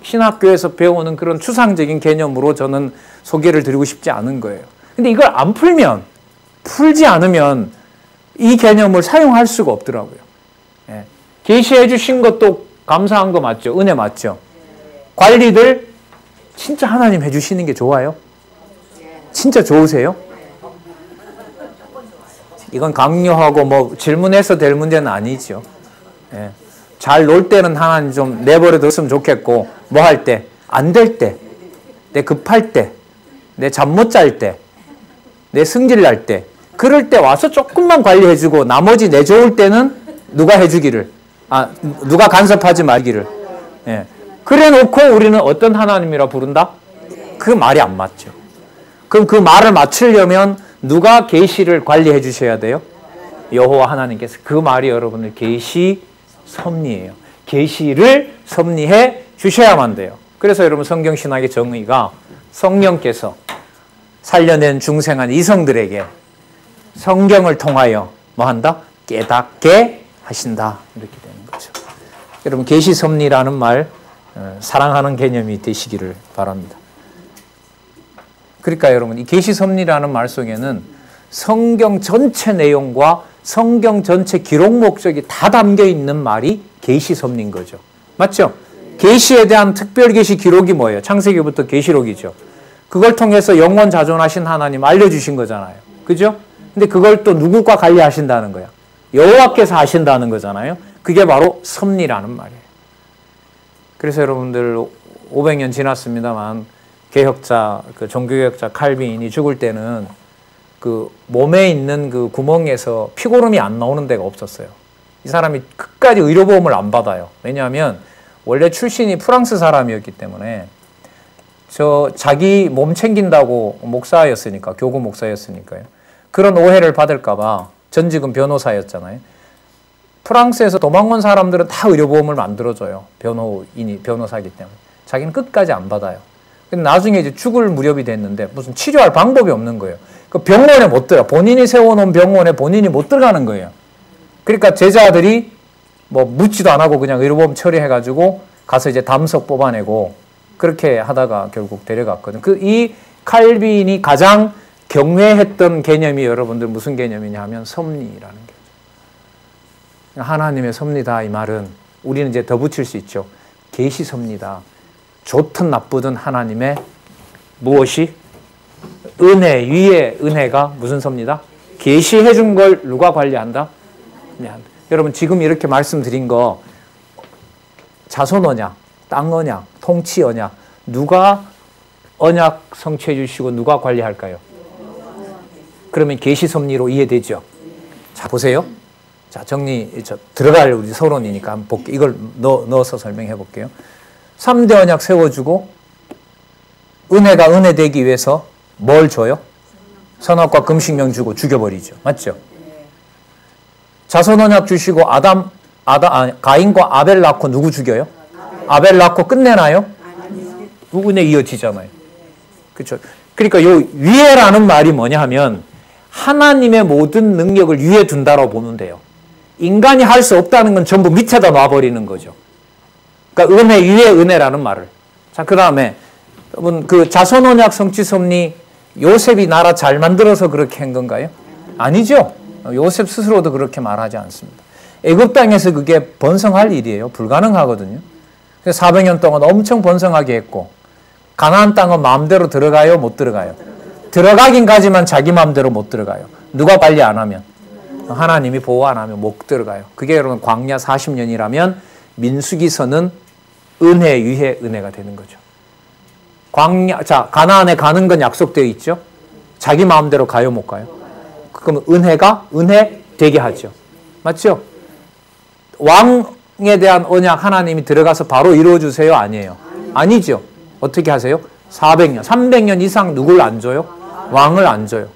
신학교에서 배우는 그런 추상적인 개념으로 저는 소개를 드리고 싶지 않은 거예요. 근데 이걸 안 풀지 않으면 이 개념을 사용할 수가 없더라고요. 계시해 주신 것도 감사한 거 맞죠? 은혜 맞죠? 관리들 진짜 하나님 해주시는 게 좋아요? 진짜 좋으세요? 이건 강요하고 뭐 질문해서 될 문제는 아니죠. 잘 놀 때는 하나님 좀 내버려 뒀으면 좋겠고, 뭐 할 때, 안 될 때, 내 급할 때, 내 잠 못 잘 때, 내 승질 날 때, 그럴 때 와서 조금만 관리해주고 나머지 내 좋을 때는 누가 해주기를, 누가 간섭하지 말기를. 그래 놓고 우리는 어떤 하나님이라 부른다? 그 말이 안 맞죠. 그럼 그 말을 맞추려면 누가 계시를 관리해 주셔야 돼요? 여호와 하나님께서. 그 말이 여러분들 계시 섭리예요. 계시를 섭리해 주셔야만 돼요. 그래서 여러분 성경신학의 정의가 성령께서 살려낸 중생한 이성들에게 성경을 통하여 뭐 한다? 깨닫게 하신다. 이렇게 되는 거죠. 여러분 계시 섭리라는 말 사랑하는 개념이 되시기를 바랍니다. 그러니까 여러분 이 계시 섭리라는 말 속에는 성경 전체 내용과 성경 전체 기록 목적이 다 담겨 있는 말이 계시 섭리인 거죠. 맞죠? 계시에 대한 특별 계시 기록이 뭐예요? 창세기부터 계시록이죠. 그걸 통해서 영원 자존하신 하나님 알려주신 거잖아요. 그죠? 근데 그걸 또 누구가 관리하신다는 거야? 여호와께서 하신다는 거잖아요. 그게 바로 섭리라는 말이에요. 그래서 여러분들 500년 지났습니다만 개혁자, 그 종교개혁자 칼빈이 죽을 때는 그 몸에 있는 그 구멍에서 피고름이 안 나오는 데가 없었어요. 이 사람이 끝까지 의료보험을 안 받아요. 왜냐하면 원래 출신이 프랑스 사람이었기 때문에 자기 몸 챙긴다고 목사였으니까, 교구 목사였으니까요. 그런 오해를 받을까 봐, 전직은 변호사였잖아요. 프랑스에서 도망온 사람들은 다 의료보험을 만들어줘요. 변호사이기 때문에. 자기는 끝까지 안 받아요. 근데 나중에 이제 죽을 무렵이 됐는데 무슨 치료할 방법이 없는 거예요. 그 병원에 못 들어요. 본인이 세워놓은 병원에 본인이 못 들어가는 거예요. 그러니까 제자들이 뭐 묻지도 안 하고 그냥 의료보험 처리해가지고 가서 이제 담석 뽑아내고 그렇게 하다가 결국 데려갔거든. 이 칼빈이 가장 경외했던 개념이 여러분들 무슨 개념이냐 하면 섭리라는 게. 하나님의 섭리다 이 말은 우리는 이제 더 붙일 수 있죠. 계시 섭리다. 좋든 나쁘든 하나님의 무엇이? 은혜 위에 은혜가 무슨 섭리다? 계시해 준 걸 누가 관리한다? 여러분 지금 이렇게 말씀드린 거 자손 언약, 땅 언약, 통치 언약 누가 언약 성취해 주시고 누가 관리할까요? 그러면 계시 섭리로 이해되죠? 자 보세요. 자, 들어갈 우리 서론이니까 한번 볼게요. 이걸 넣어서 설명해 볼게요. 3대 언약 세워주고, 은혜가 은혜 되기 위해서 뭘 줘요? 선악과 금식명 주고 죽여버리죠. 맞죠? 자손 언약 주시고, 가인과 아벨 낳고 누구 죽여요? 아벨 낳고 끝내나요? 은혜 이어지잖아요. 그렇죠? 그러니까 요 위에라는 말이 뭐냐 하면, 하나님의 모든 능력을 위에 둔다라고 보면 돼요. 인간이 할 수 없다는 건 전부 밑에다 놔버리는 거죠. 그러니까 은혜 위에 은혜라는 말을. 자, 그 다음에 여러분 그 자손 언약 성취 섭리 요셉이 나라 잘 만들어서 그렇게 한 건가요? 아니죠. 요셉 스스로도 그렇게 말하지 않습니다. 애굽 땅에서 그게 번성할 일이에요. 불가능하거든요. 그래서 400년 동안 엄청 번성하게 했고 가나안 땅은 마음대로 들어가요? 못 들어가요? 들어가긴 가지만 자기 마음대로 못 들어가요. 누가 관리 안 하면? 하나님이 보호 안 하면 못 들어가요. 그게 여러분 광야 40년이라면 민수기서는 은혜 위에 은혜가 되는 거죠. 가나안에 가는 건 약속되어 있죠. 자기 마음대로 가요, 못 가요? 그럼 은혜가 은혜 되게 하죠. 맞죠? 왕에 대한 언약 하나님이 들어가서 바로 이루어주세요? 아니에요? 아니죠. 어떻게 하세요? 400년, 300년 이상 누굴 안 줘요? 왕을 안 줘요.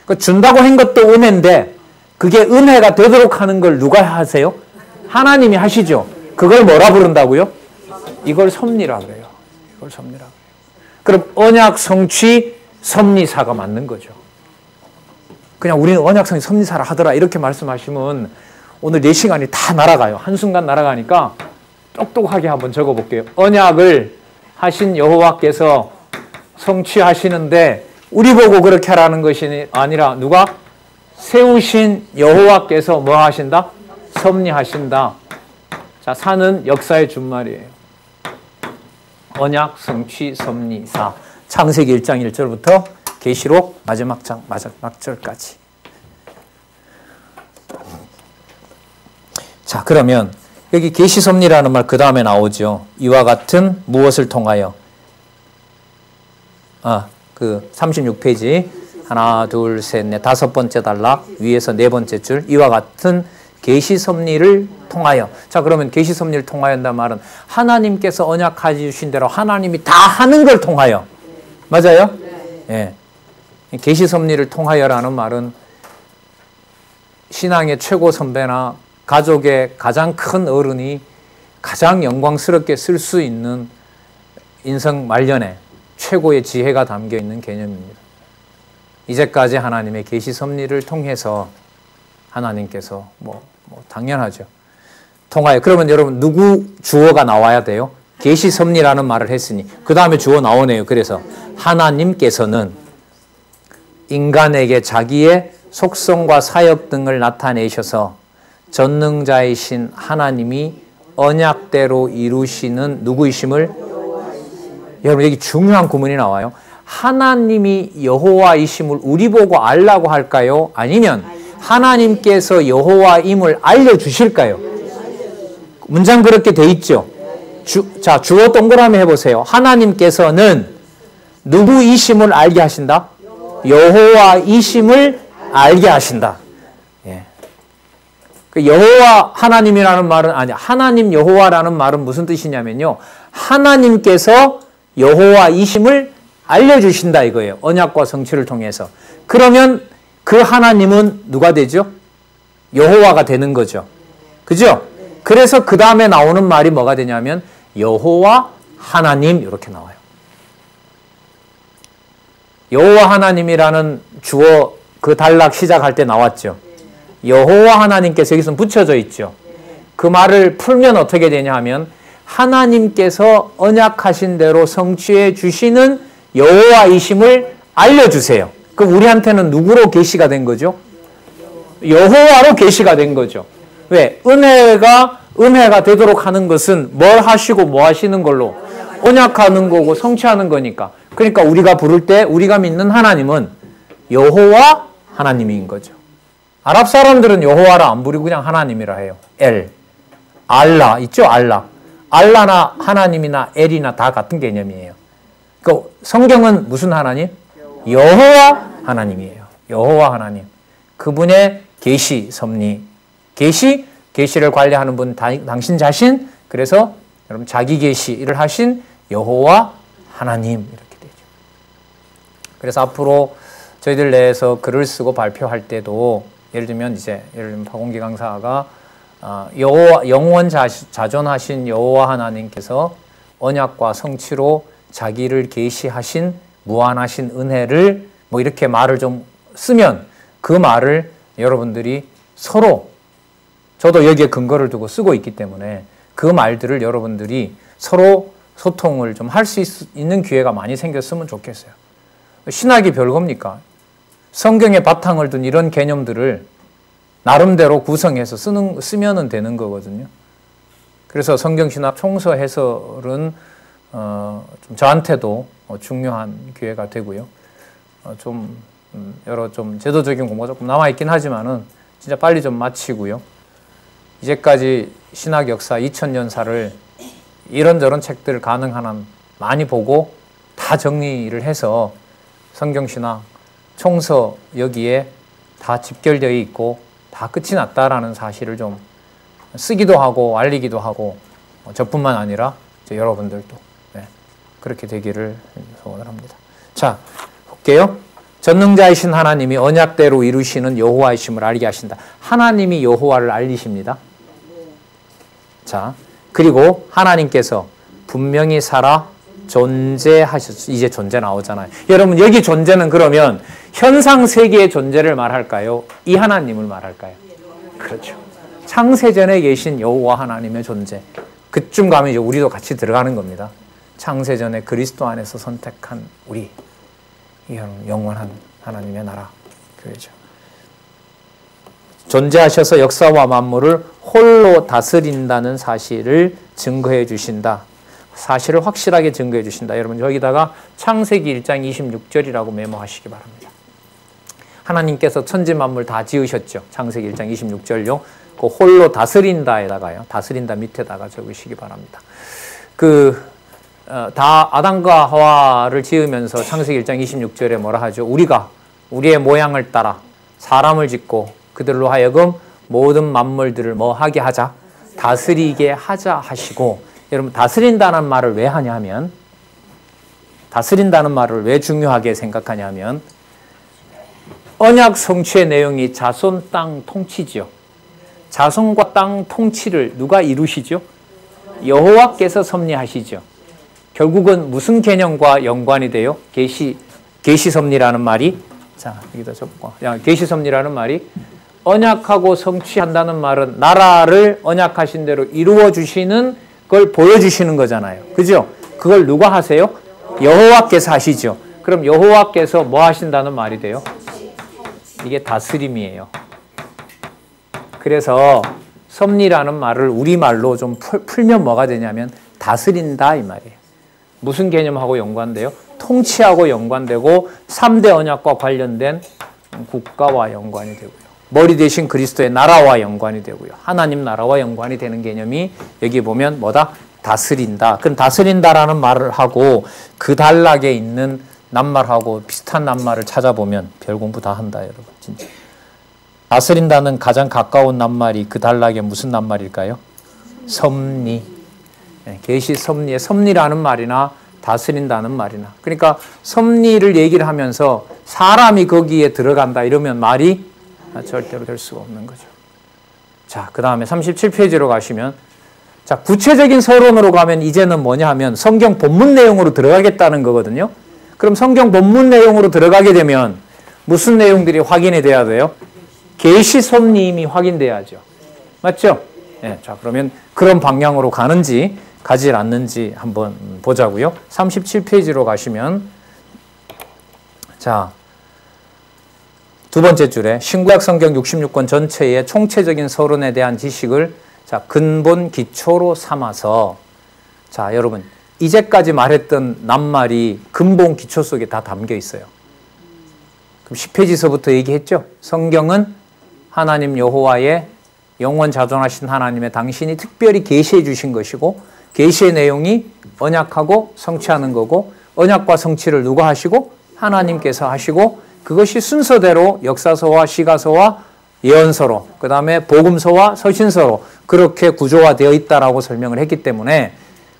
그러니까 준다고 한 것도 은혜인데 그게 은혜가 되도록 하는 걸 누가 하세요? 하나님이 하시죠. 그걸 뭐라 부른다고요? 이걸 섭리라 그래요. 이걸 섭리라 그래요. 그럼 언약 성취 섭리사가 맞는 거죠. 그냥 우리는 언약 성취 섭리사라 하더라 이렇게 말씀하시면 오늘 4시간이 다 날아가요. 한순간 날아가니까 똑똑하게 한번 적어볼게요. 언약을 하신 여호와께서 성취하시는데 우리 보고 그렇게 하라는 것이 아니라 누가? 세우신 여호와께서 뭐 하신다? 섭리하신다. 자, 사는 역사의 준말이에요. 언약 성취 섭리사. 창세기 1장 1절부터 계시록 마지막 장 마지막 절까지. 자, 그러면 여기 계시 섭리라는 말 그 다음에 나오죠. 이와 같은 무엇을 통하여? 그 36페이지 하나, 둘, 셋, 넷, 5번째 단락 위에서 4번째 줄 이와 같은 계시 섭리를 통하여. 자, 그러면 계시 섭리를 통하여 한다는 말은 하나님께서 언약해 주신 대로 하나님이 다 하는 걸 통하여. 맞아요? 예. 계시 섭리를 통하여라는 말은 신앙의 최고 선배나 가족의 가장 큰 어른이 가장 영광스럽게 쓸 수 있는 인생 말년에 최고의 지혜가 담겨 있는 개념입니다. 이제까지 하나님의 계시 섭리를 통해서 하나님께서 당연하죠. 통하여. 그러면 여러분 누구 주어가 나와야 돼요? 계시 섭리라는 말을 했으니 그 다음에 주어 나오네요. 그래서 하나님께서는 인간에게 자기의 속성과 사역 등을 나타내셔서 전능자이신 하나님이 언약대로 이루시는 누구이심을 여러분 여기 중요한 구문이 나와요. 하나님이 여호와이심을 우리 보고 알라고 할까요? 아니면 하나님께서 여호와임을 알려주실까요? 문장 그렇게 돼 있죠. 자, 주어 동그라미 해보세요. 하나님께서는 누구이심을 알게 하신다? 여호와이심을 알게 하신다. 예. 그 여호와 하나님이라는 말은 아니 하나님 여호와라는 말은 무슨 뜻이냐면요. 하나님께서 여호와이심을 알려주신다 이거예요. 언약과 성취를 통해서. 그러면 그 하나님은 누가 되죠? 여호와가 되는 거죠. 그죠? 그래서 그 다음에 나오는 말이 뭐가 되냐면 여호와 하나님 이렇게 나와요. 여호와 하나님이라는 주어 그 단락 시작할 때 나왔죠. 여호와 하나님께서 여기서 붙여져 있죠. 그 말을 풀면 어떻게 되냐 하면 하나님께서 언약하신 대로 성취해 주시는 여호와이심을 알려주세요. 그럼 우리한테는 누구로 계시가 된 거죠? 여호와로 계시가 된 거죠. 왜? 은혜가 되도록 하는 것은 뭘 하시고 뭐 하시는 걸로? 언약하는 거고 성취하는 거니까. 그러니까 우리가 부를 때 우리가 믿는 하나님은 여호와 하나님인 거죠. 아랍 사람들은 여호와를 안 부르고 그냥 하나님이라 해요. 알라 있죠? 알라나 하나님이나 엘이나 다 같은 개념이에요. 그 성경은 무슨 하나님? 여호와 하나님이에요. 여호와 하나님. 그분의 계시, 섭리. 계시를 관리하는 분 당신 자신. 그래서 여러분 자기 계시를 하신 여호와 하나님 이렇게 되죠. 그래서 앞으로 저희들 내에서 글을 쓰고 발표할 때도 예를 들면 박홍기 강사가 영원 자존하신 여호와 하나님께서 언약과 성취로 자기를 계시하신 무한하신 은혜를 뭐 이렇게 말을 좀 쓰면 그 말을 여러분들이 서로 저도 여기에 근거를 두고 쓰고 있기 때문에 그 말들을 여러분들이 서로 소통을 좀 할 수 있는 기회가 많이 생겼으면 좋겠어요. 신학이 별겁니까? 성경에 바탕을 둔 이런 개념들을 나름대로 구성해서 쓰면 되는 거거든요. 그래서 성경신학 총서 해설은 좀 저한테도 중요한 기회가 되고요. 여러 제도적인 공부가 조금 남아있긴 하지만은 진짜 빨리 좀 마치고요. 이제까지 신학 역사 2000년사를 이런저런 책들 가능한 한 많이 보고 다 정리를 해서 성경신학 총서 여기에 다 집결되어 있고 다 끝이 났다라는 사실을 좀 쓰기도 하고 알리기도 하고 저뿐만 아니라 여러분들도 그렇게 되기를 소원을 합니다. 자, 볼게요. 전능자이신 하나님이 언약대로 이루시는 여호와이심을 알게 하신다. 하나님이 여호와를 알리십니다. 자, 그리고 하나님께서 분명히 살아 존재하셨죠. 이제 존재 나오잖아요. 여러분 여기 존재는 그러면 현상 세계의 존재를 말할까요? 이 하나님을 말할까요? 그렇죠. 창세전에 계신 여호와 하나님의 존재. 그쯤 가면 이제 우리도 같이 들어가는 겁니다. 창세전에 그리스도 안에서 선택한 우리 영원한 하나님의 나라 교회죠. 존재하셔서 역사와 만물을 홀로 다스린다는 사실을 증거해 주신다. 사실을 확실하게 증거해 주신다. 여러분 여기다가 창세기 1장 26절이라고 메모하시기 바랍니다. 하나님께서 천지 만물 다 지으셨죠. 창세기 1장 26절요. 그 홀로 다스린다에다가요. 다스린다 밑에다가 적으시기 바랍니다. 다 아담과 하와를 지으면서 창세기 1장 26절에 뭐라 하죠? 우리가 우리의 모양을 따라 사람을 짓고 그들로 하여금 모든 만물들을 뭐 하게 하자? 다스리게 하자 하시고, 여러분 다스린다는 말을 왜 하냐면, 다스린다는 말을 왜 중요하게 생각하냐면 언약 성취의 내용이 자손 땅 통치죠. 자손과 땅 통치를 누가 이루시죠? 여호와께서 섭리하시죠. 결국은 무슨 개념과 연관이 돼요? 계시 섭리라는 말이, 자 여기다 적고, 계시 섭리라는 말이 언약하고 성취한다는 말은 나라를 언약하신 대로 이루어 주시는 걸 보여주시는 거잖아요. 그죠? 그걸 누가 하세요? 여호와께서 하시죠. 그럼 여호와께서 뭐 하신다는 말이 돼요? 이게 다스림이에요. 그래서 섭리라는 말을 우리말로 좀 풀면 뭐가 되냐면 다스린다 이 말이에요. 무슨 개념하고 연관돼요? 통치하고 연관되고 3대 언약과 관련된 국가와 연관이 되고요. 머리 대신 그리스도의 나라와 연관이 되고요. 하나님 나라와 연관이 되는 개념이 여기 보면 뭐다? 다스린다. 그럼 다스린다라는 말을 하고 그 단락에 있는 낱말하고 비슷한 낱말을 찾아보면 별 공부 다 한다 여러분. 진짜. 다스린다는 가장 가까운 낱말이 그 단락에 무슨 낱말일까요? 섭리. 계시 섭리의 섭리라는 말이나 다스린다는 말이나. 그러니까 섭리를 얘기를 하면서 사람이 거기에 들어간다 이러면 말이 절대로 될 수가 없는 거죠. 자, 그 다음에 37페이지로 가시면, 자, 구체적인 서론으로 가면 이제는 뭐냐 하면 성경 본문 내용으로 들어가겠다는 거거든요. 그럼 성경 본문 내용으로 들어가게 되면 무슨 내용들이 확인이 돼야 돼요? 계시 섭리임이 확인돼야죠. 맞죠? 네, 자, 그러면 그런 방향으로 가는지 가지 않는지 한번 보자고요. 37페이지로 가시면, 자, 두 번째 줄에 신구약 성경 66권 전체의 총체적인 서론에 대한 지식을 자, 근본 기초로 삼아서, 자, 여러분, 이제까지 말했던 낱말이 근본 기초 속에 다 담겨 있어요. 그럼 10페이지서부터 얘기했죠? 성경은 하나님 여호와의 영원 자존하신 하나님의 당신이 특별히 계시해 주신 것이고, 계시의 내용이 언약하고 성취하는 거고, 언약과 성취를 누가 하시고? 하나님께서 하시고, 그것이 순서대로 역사서와 시가서와 예언서로, 그 다음에 복음서와 서신서로 그렇게 구조화되어 있다라고 설명을 했기 때문에,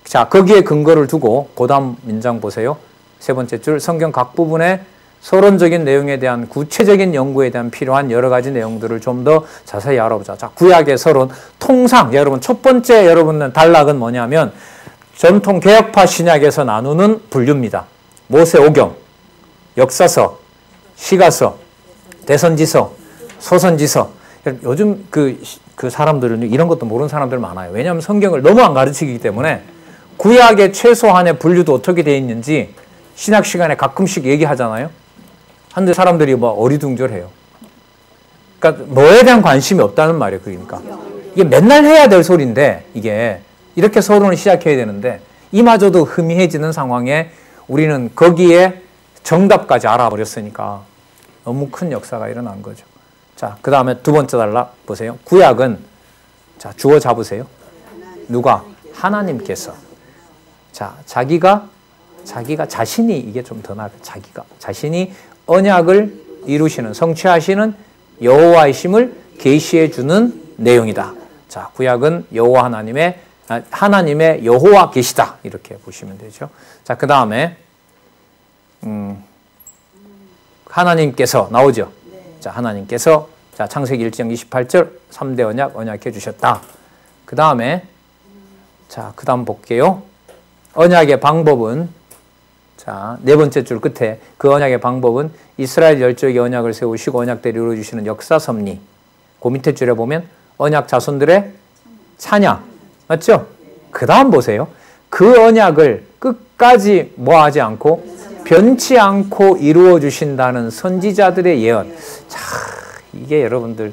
자, 거기에 근거를 두고 그 다음 문장 보세요. 세 번째 줄, 성경 각 부분의 서론적인 내용에 대한 구체적인 연구에 대한 필요한 여러 가지 내용들을 좀 더 자세히 알아보자. 자, 구약의 서론 통상, 여러분 첫 번째 여러분은 단락은 뭐냐면 전통 개혁파 신약에서 나누는 분류입니다. 모세오경, 역사서, 시가서, 대선지서, 소선지서. 요즘 그 사람들은 이런 것도 모르는 사람들 많아요. 왜냐하면 성경을 너무 안 가르치기 때문에 구약의 최소한의 분류도 어떻게 되어 있는지 신학 시간에 가끔씩 얘기하잖아요. 한데 사람들이 뭐 어리둥절해요. 그러니까 뭐에 대한 관심이 없다는 말이에요. 그러니까 이게 맨날 해야 될 소리인데, 이게 이렇게 서론을 시작해야 되는데 이마저도 희미해지는 상황에 우리는 거기에 정답까지 알아버렸으니까 너무 큰 역사가 일어난 거죠. 자, 그 다음에 두 번째 단락 보세요. 구약은, 자, 주어 잡으세요. 누가? 하나님께서. 자, 자기가 자신이, 이게 좀 더 나아요. 자신이 언약을 이루시는, 성취하시는 여호와이심을 계시해 주는 내용이다. 자, 구약은 여호와 하나님의 여호와 계시다. 이렇게 보시면 되죠. 자, 그 다음에 하나님께서 나오죠. 자, 하나님께서, 자, 창세기 1장 28절 3대 언약 언약해 주셨다. 그 다음에, 자, 그 다음 볼게요. 언약의 방법은, 자, 네 번째 줄 끝에 그 언약의 방법은 이스라엘 열족의 언약을 세우시고 언약대로 이루어주시는 역사 섭리. 그 밑에 줄에 보면 언약 자손들의 찬양. 맞죠? 그 다음 보세요. 그 언약을 끝까지 뭐 하지 않고 변치 않고 이루어 주신다는 선지자들의 예언. 자, 이게 여러분들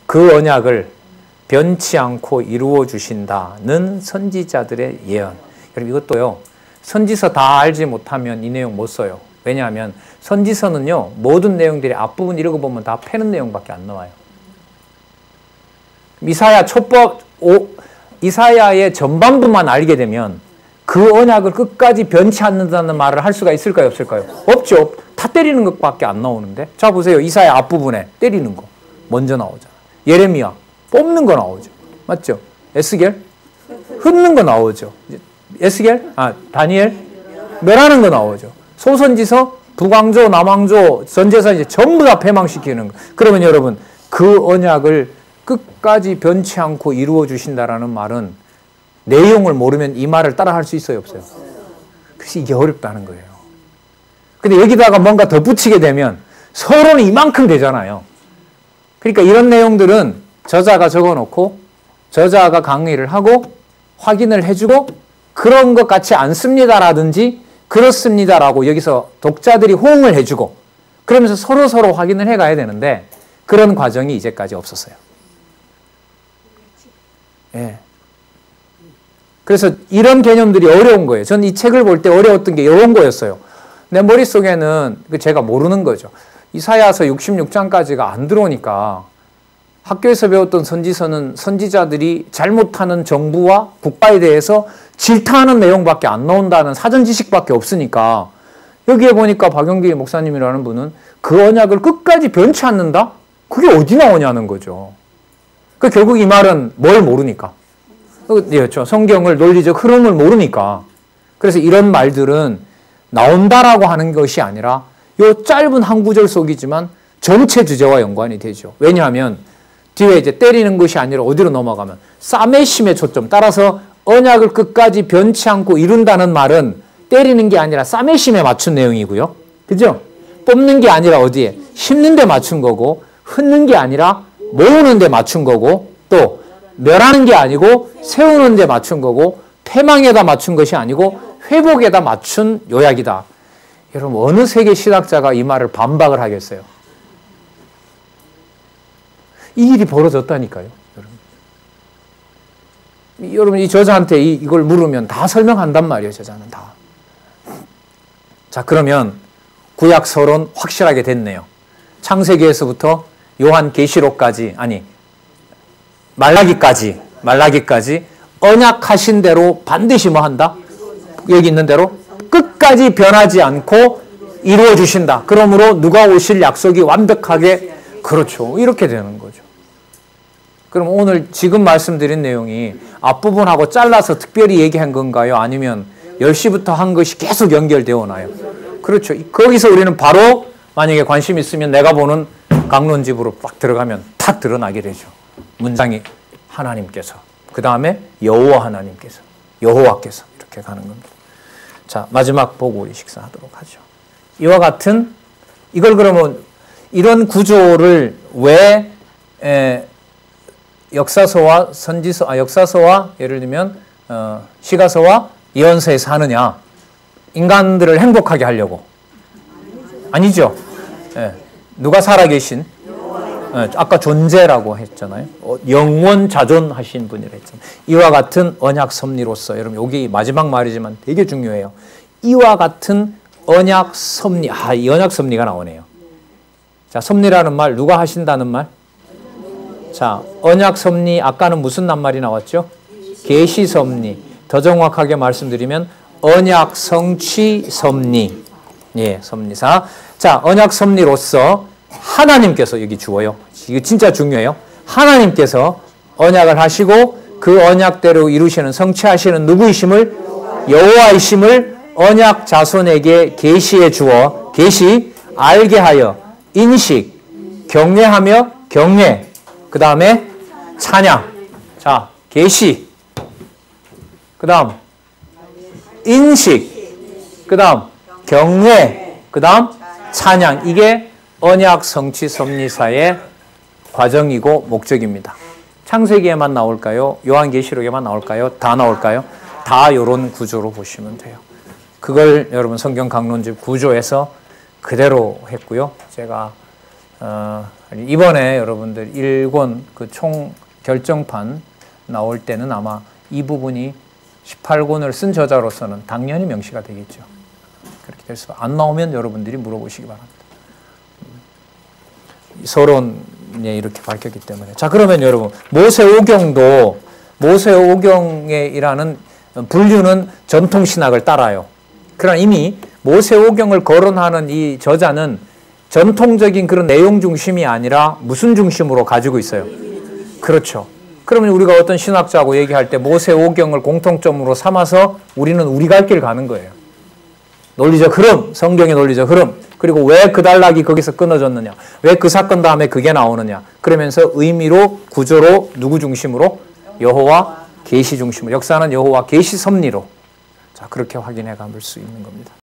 그 언약을 변치 않고 이루어 주신다는 선지자들의 예언. 여러분 이것도요, 선지서 다 알지 못하면 이 내용 못 써요. 왜냐하면 선지서는요, 모든 내용들이 앞부분 읽어보면 다 패는 내용밖에 안 나와요. 이사야의 전반부만 알게 되면 그 언약을 끝까지 변치 않는다는 말을 할 수가 있을까요, 없을까요? 없죠. 다 때리는 것밖에 안 나오는데. 자, 보세요. 이사야 앞부분에 때리는 거 먼저 나오잖아. 예레미야 뽑는 거 나오죠. 맞죠? 에스겔 흩는 거 나오죠. 에스겔, 다니엘 멸하는 거 나오죠. 소선지서 북왕조, 남왕조, 전제사 이제 전부 다 패망시키는 거. 그러면 여러분, 그 언약을 끝까지 변치 않고 이루어 주신다라는 말은 내용을 모르면 이 말을 따라 할 수 있어요, 없어요? 그래서 이게 어렵다는 거예요. 근데 여기다가 뭔가 덧붙이게 되면 서론이 이만큼 되잖아요. 그러니까 이런 내용들은 저자가 적어놓고 저자가 강의를 하고 확인을 해주고 그런 것 같지 않습니다라든지 그렇습니다라고 여기서 독자들이 호응을 해주고 그러면서 서로 확인을 해가야 되는데 그런 과정이 이제까지 없었어요. 예. 그래서 이런 개념들이 어려운 거예요. 저는 이 책을 볼 때 어려웠던 게 이런 거였어요. 내 머릿속에는 제가 모르는 거죠. 이사야서 66장까지가 안 들어오니까 학교에서 배웠던 선지서는 선지자들이 잘못하는 정부와 국가에 대해서 질타하는 내용밖에 안 나온다는 사전 지식밖에 없으니까 여기에 보니까 박영기 목사님이라는 분은 그 언약을 끝까지 변치 않는다? 그게 어디 나오냐는 거죠. 그 결국 이 말은 뭘 모르니까. 그렇죠. 성경을 논리적 흐름을 모르니까. 그래서 이런 말들은 나온다라고 하는 것이 아니라 요 짧은 한 구절 속이지만 전체 주제와 연관이 되죠. 왜냐하면 뒤에 이제 때리는 것이 아니라 어디로 넘어가면 싸매심에 초점. 따라서 언약을 끝까지 변치 않고 이룬다는 말은 때리는 게 아니라 싸매심에 맞춘 내용이고요. 그죠? 뽑는 게 아니라 어디에? 심는 데 맞춘 거고, 흩는 게 아니라 모으는 데 맞춘 거고, 또 멸하는 게 아니고 세우는 데 맞춘 거고, 패망에다 맞춘 것이 아니고 회복에다 맞춘 요약이다. 여러분, 어느 세계 신학자가 이 말을 반박을 하겠어요? 이 일이 벌어졌다니까요. 여러분, 이 저자한테 이걸 물으면 다 설명한단 말이에요. 저자는 다. 자, 그러면 구약 서론 확실하게 됐네요. 창세기에서부터 요한계시록까지, 아니 말라기까지 언약하신 대로 반드시 뭐 한다? 여기 있는 대로 끝까지 변하지 않고 이루어 주신다. 그러므로 누가 오실 약속이 완벽하게, 그렇죠, 이렇게 되는 거죠. 그럼 오늘 지금 말씀드린 내용이 앞부분하고 잘라서 특별히 얘기한 건가요? 아니면 10시부터 한 것이 계속 연결되어 오나요? 그렇죠. 거기서 우리는 바로 만약에 관심 있으면 내가 보는 강론집으로 빡 들어가면 탁 드러나게 되죠. 문장이 하나님께서, 그 다음에 여호와 하나님께서, 여호와께서 이렇게 가는 겁니다. 자, 마지막 보고 우리 식사하도록 하죠. 이와 같은, 이걸 그러면 이런 구조를 왜 역사서와 역사서와 예를 들면 시가서와 예언서에서 하느냐? 인간들을 행복하게 하려고. 아니죠. 예. 누가 살아계신? 예. 아까 존재라고 했잖아요. 영원 자존하신 분이라 했잖아요. 이와 같은 언약 섭리로서, 여러분 여기 마지막 말이지만 되게 중요해요. 이와 같은 언약 섭리. 이 언약 섭리가 나오네요. 자, 섭리라는 말, 누가 하신다는 말? 자, 언약 섭리, 아까는 무슨 낱말이 나왔죠? 계시 섭리. 더 정확하게 말씀드리면 언약 성취 섭리. 예, 섭리사. 자, 언약 섭리로서 하나님께서, 여기 주어요. 이거 진짜 중요해요. 하나님께서 언약을 하시고 그 언약대로 이루시는, 성취하시는 누구이심을? 여호와이심을 언약 자손에게 계시해 주어, 계시, 알게 하여, 인식, 경외하며, 경외, 그 다음에 찬양. 자, 계시, 그 다음 인식, 그 다음 경외, 그 다음 찬양. 이게 언약 성취 섭리사의 과정이고 목적입니다. 창세기에만 나올까요? 요한계시록에만 나올까요? 다 나올까요? 다 이런 구조로 보시면 돼요. 그걸 여러분 성경 강론집 구조에서 그대로 했고요. 제가 이번에 여러분들 1권 그 총 결정판 나올 때는 아마 이 부분이 18권을 쓴 저자로서는 당연히 명시가 되겠죠. 그렇게 될 수, 안 나오면 여러분들이 물어보시기 바랍니다. 서론에 이렇게 밝혔기 때문에. 자, 그러면 여러분, 모세오경도, 모세오경이라는 분류는 전통신학을 따라요. 그러나 이미 모세오경을 거론하는 이 저자는 전통적인 그런 내용 중심이 아니라 무슨 중심으로 가지고 있어요? 그렇죠. 그러면 우리가 어떤 신학자하고 얘기할 때 모세오경을 공통점으로 삼아서 우리는 우리 갈 길 가는 거예요. 논리적 흐름, 성경의 논리적 흐름. 그리고 왜 그 단락이 거기서 끊어졌느냐? 왜 그 사건 다음에 그게 나오느냐? 그러면서 의미로, 구조로 누구 중심으로? 여호와 계시 중심으로. 역사는 여호와 계시 섭리로. 자, 그렇게 확인해 갈 수 있는 겁니다.